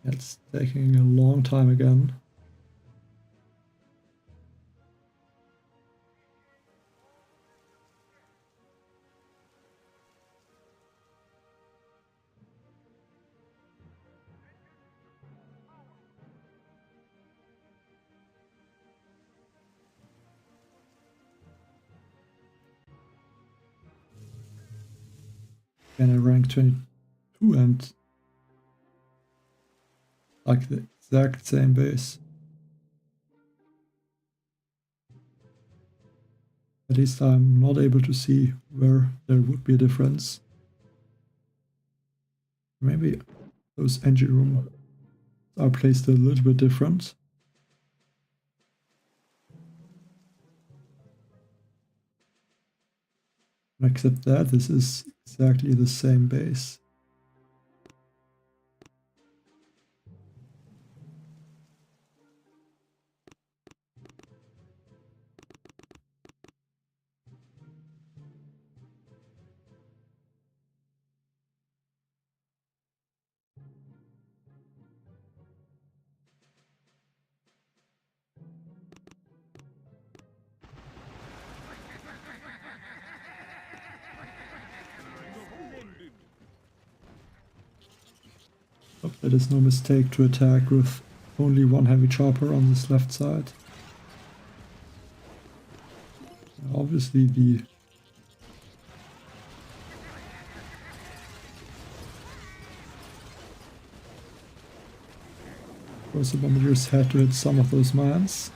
It's taking a long time again. And I rank 22 and like the exact same base. At least I'm not able to see where there would be a difference. Maybe those engine rooms are placed a little bit different. Except that this is exactly the same base. Hope that is no mistake to attack with only one heavy chopper on this left side. Obviously the Bombardiers had to hit some of those mines.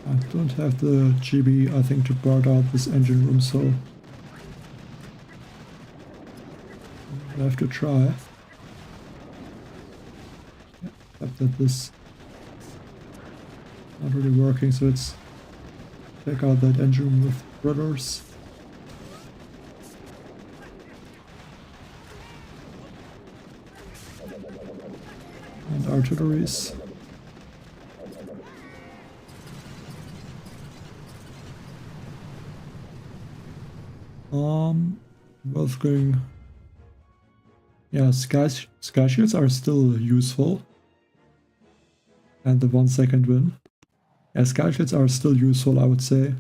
I don't have the GB, I think, to guard out this engine room, so I have to try. Except that this not really working, so let's take out that engine room with rudders. And artilleries. Both going. Yeah, sky shields are still useful. And the 1 second win. Yeah, sky shields are still useful, I would say.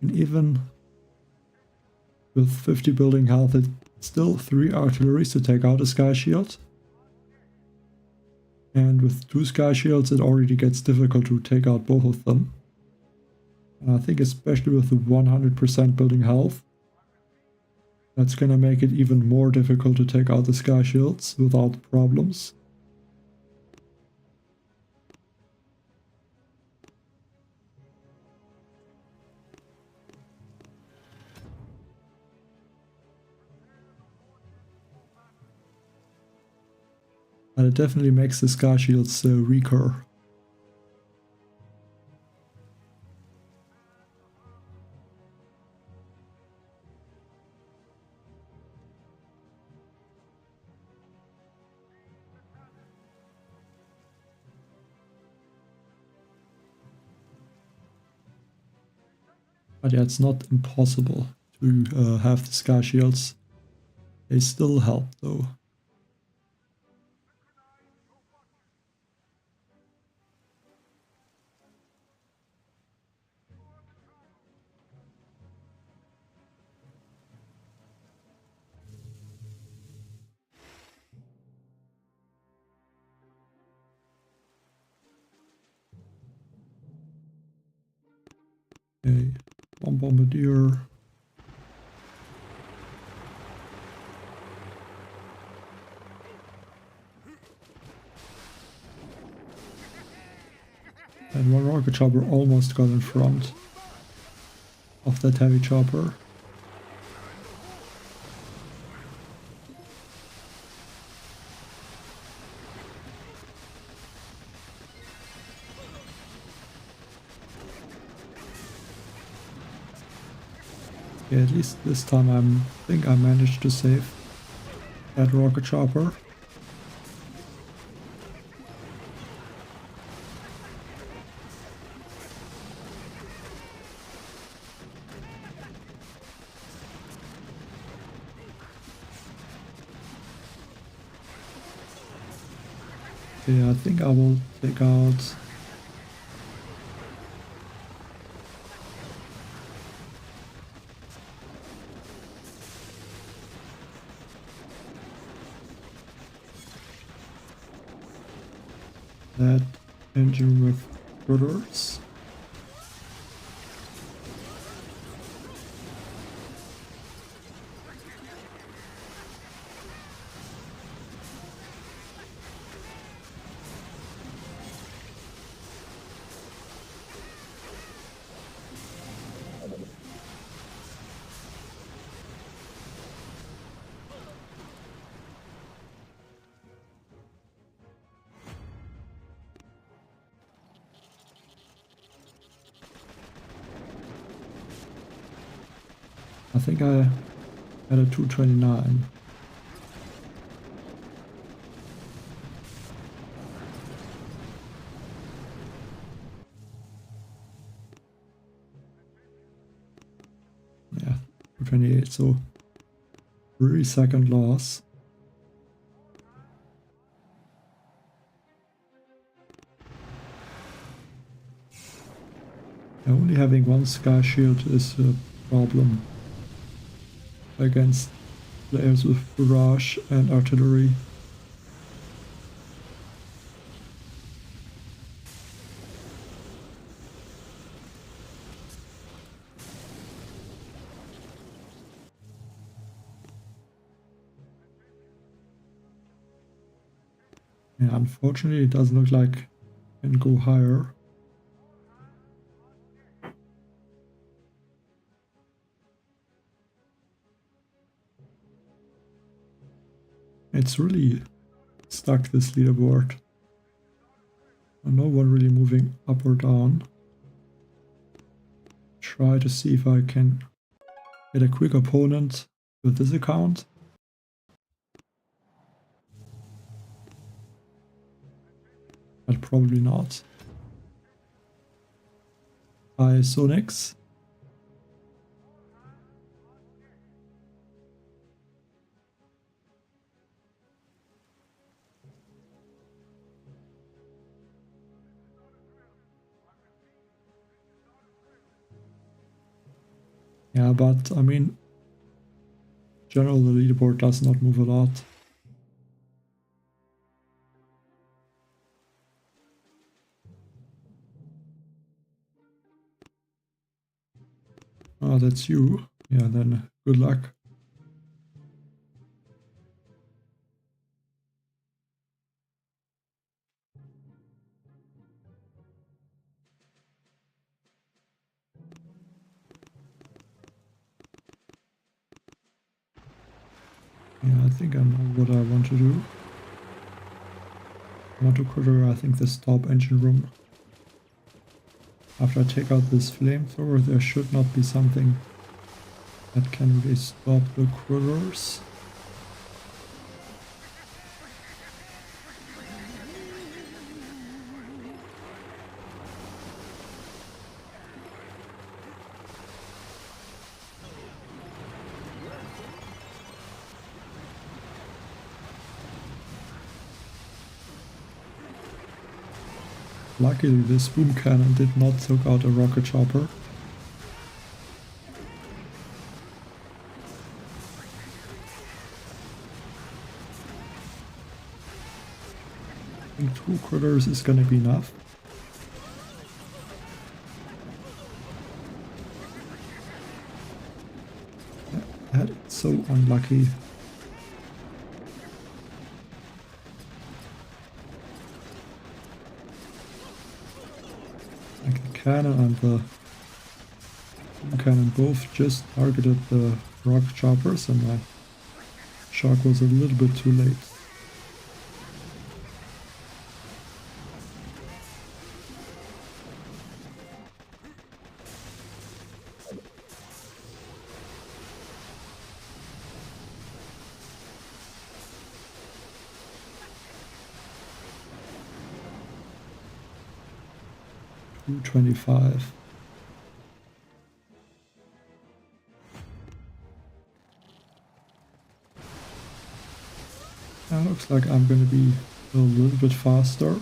And even with 50 building health, it's still 3 artilleries to take out a sky shield. And with 2 sky shields, it already gets difficult to take out both of them. And I think especially with the 100% building health, that's gonna make it even more difficult to take out the sky shields without problems. And it definitely makes the sky shields weaker. But yeah, it's not impossible to have the sky shields. They still help though. Okay, one Bombardier. And one rocket chopper almost got in front of that heavy chopper. Okay, at least this time I think I managed to save that rocket chopper. Okay, I think I will take out engine with rotors. I think I had a 229. Yeah, 228, so 3-second loss. Only having one sky shield is a problem against players with barrage and artillery. Yeah, unfortunately it doesn't look like it can go higher. It's really stuck, this leaderboard. No one really moving up or down. Try to see if I can get a quick opponent with this account. But probably not. Hi Sonix. Yeah, but I mean, in general the leaderboard does not move a lot. Oh, that's you. Yeah, then good luck. Yeah, I think I know what I want to do. I want to cover, I think, this top engine room. After I take out this flamethrower, there should not be something that can really stop the critters. Luckily, this boom cannon did not take out a rocket chopper. I think 2 critters is gonna be enough. That is so unlucky. Like the cannon and the boom cannon both just targeted the rocket choppers, and my shot was a little bit too late. $225. Looks like I'm going to be a little bit faster.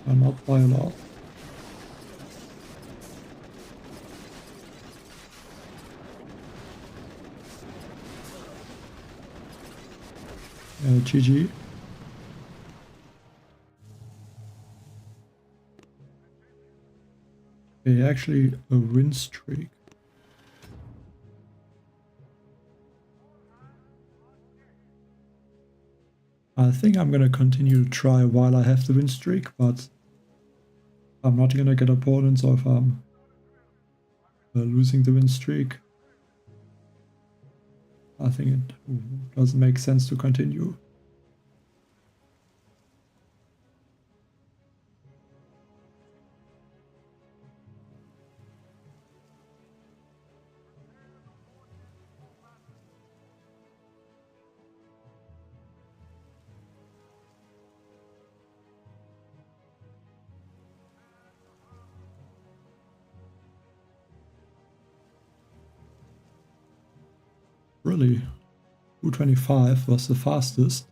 And not by a lot. GG. Okay, actually a win streak. I think I'm gonna continue to try while I have the win streak, but I'm not gonna get opponents or if I'm losing the win streak. I think it doesn't make sense to continue. Really, 225 was the fastest.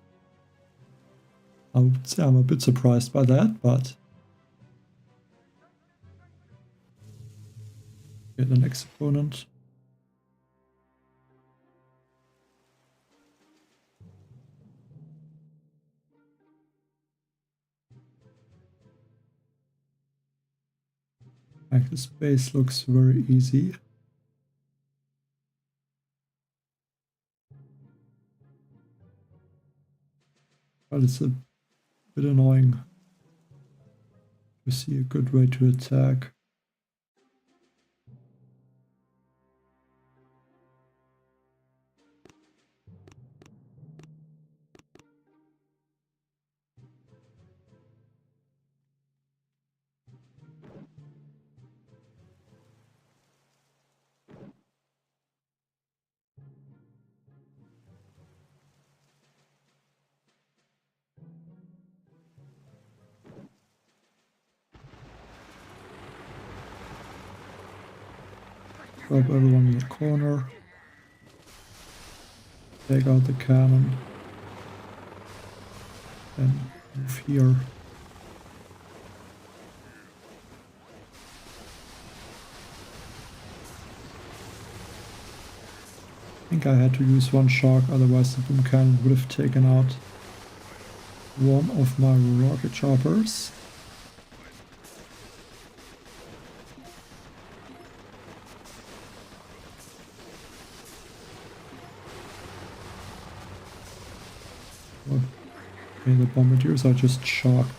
I would say I'm a bit surprised by that, but get the next opponent. Like this base looks very easy. But it's a bit annoying to see a good way to attack. Drop everyone in the corner. Take out the cannon. Then move here. I think I had to use one shock, otherwise the boom cannon would have taken out one of my rocket choppers. Okay, the bombardiers are just shocked.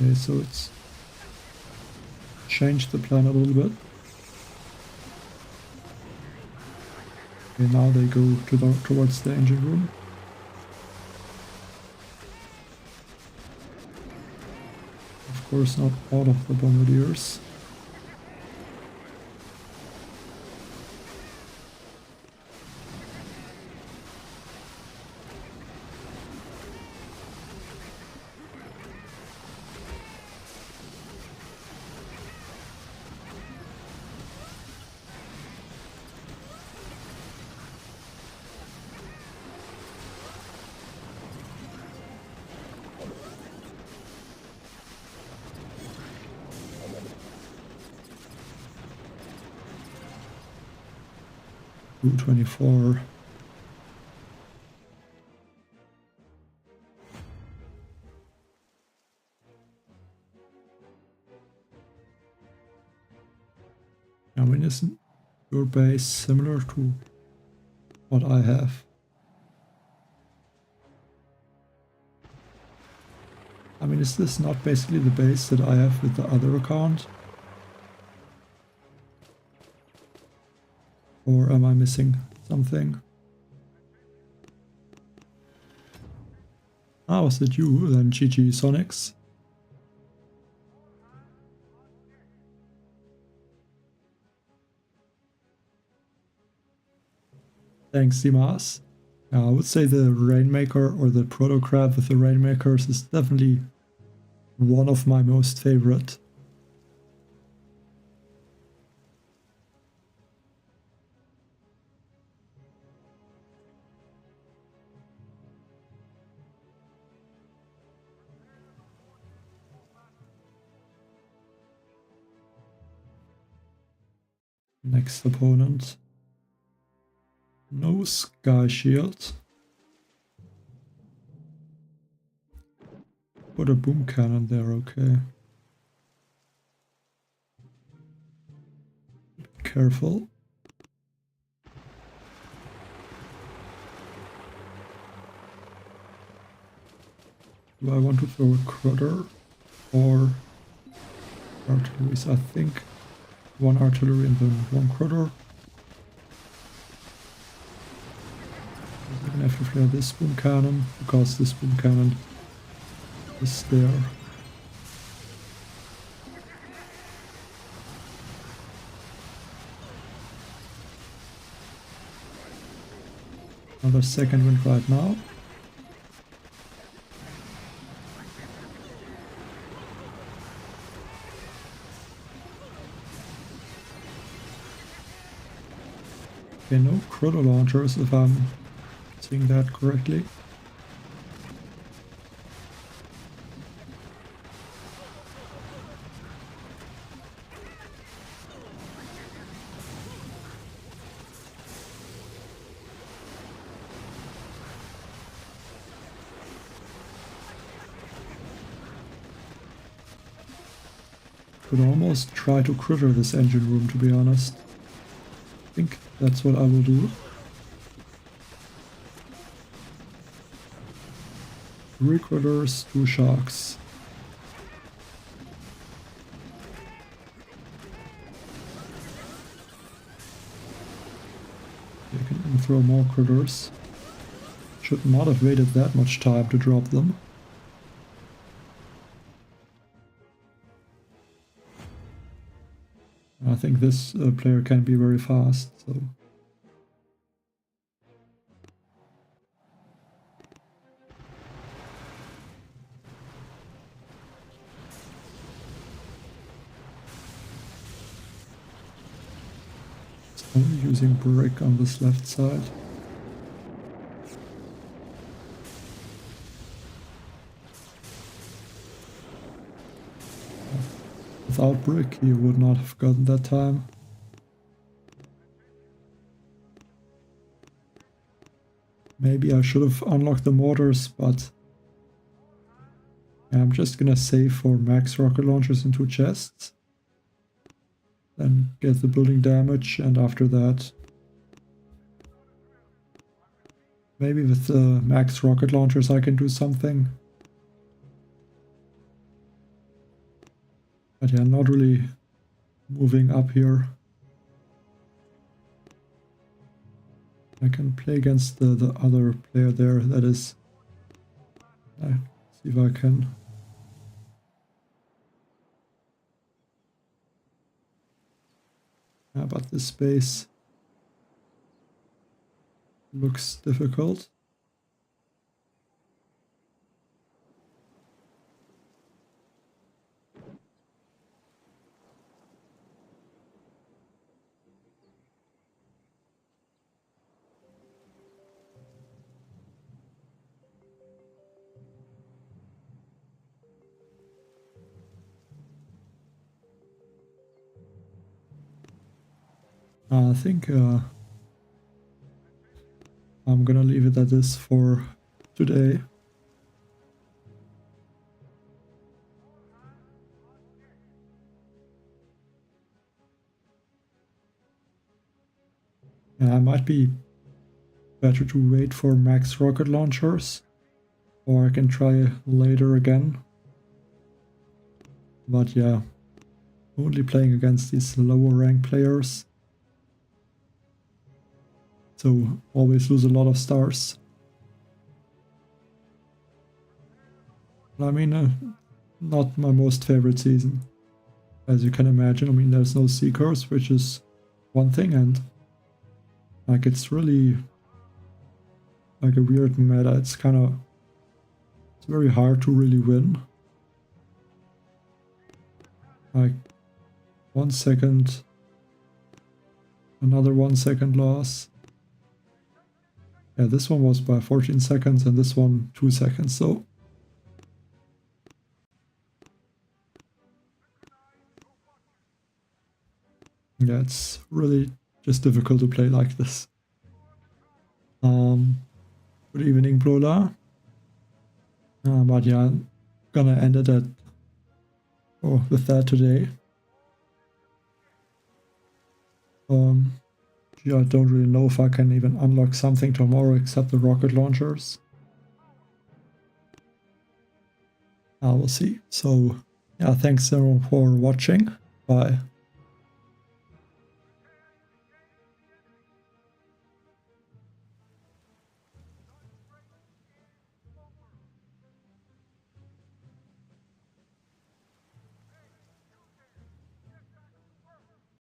Okay, so it's changed the plan a little bit. Okay, now they go towards the engine room. Of course, not all of the bombardiers. Route 24. I mean, isn't your base similar to what I have? I mean, is this not basically the base that I have with the other account? Or am I missing something? Ah, was it you? Then GG Sonics. Thanks, Dimas. I would say the Rainmaker or the Proto-Crab with the Rainmakers is definitely one of my most favorite. Next opponent. No sky shield. Put a boom cannon there, okay. Careful. Do I want to throw a Crudder or artillery? I think one artillery and then one Crudder. I'm gonna have to flare this boom cannon because this boom cannon is there. Another second wind right now. Okay, no Crudder launchers if I'm seeing that correctly. Could almost try to critter this engine room, to be honest. I think that's what I will do. 3 critters, 2 sharks. I can even throw more critters. Should not have waited that much time to drop them. I think this player can be very fast, so... It's only using brick on this left side. Without brick, he would not have gotten that time. Maybe I should have unlocked the mortars, but I'm just gonna save for max rocket launchers into chests. Then get the building damage, and after that, maybe with the max rocket launchers I can do something. But yeah, not really moving up here. I can play against the other player there, that is... see if I can... Yeah, but this space looks difficult. I think I'm gonna leave it at this for today. Yeah, I might be better to wait for max rocket launchers, or I can try later again. But yeah, only playing against these lower rank players. So always lose a lot of stars. I mean, not my most favorite season, as you can imagine. I mean, there's no Seekers, which is one thing, and like it's really like a weird meta. It's very hard to really win. Like 1 second, another 1 second loss. Yeah, this one was by 14 seconds and this one 2 seconds, so... Yeah, it's really just difficult to play like this. Good evening, Blola. But yeah, I'm gonna end it with that today. Yeah, I don't really know if I can even unlock something tomorrow except the rocket launchers. We'll see. So yeah, thanks everyone for watching. Bye.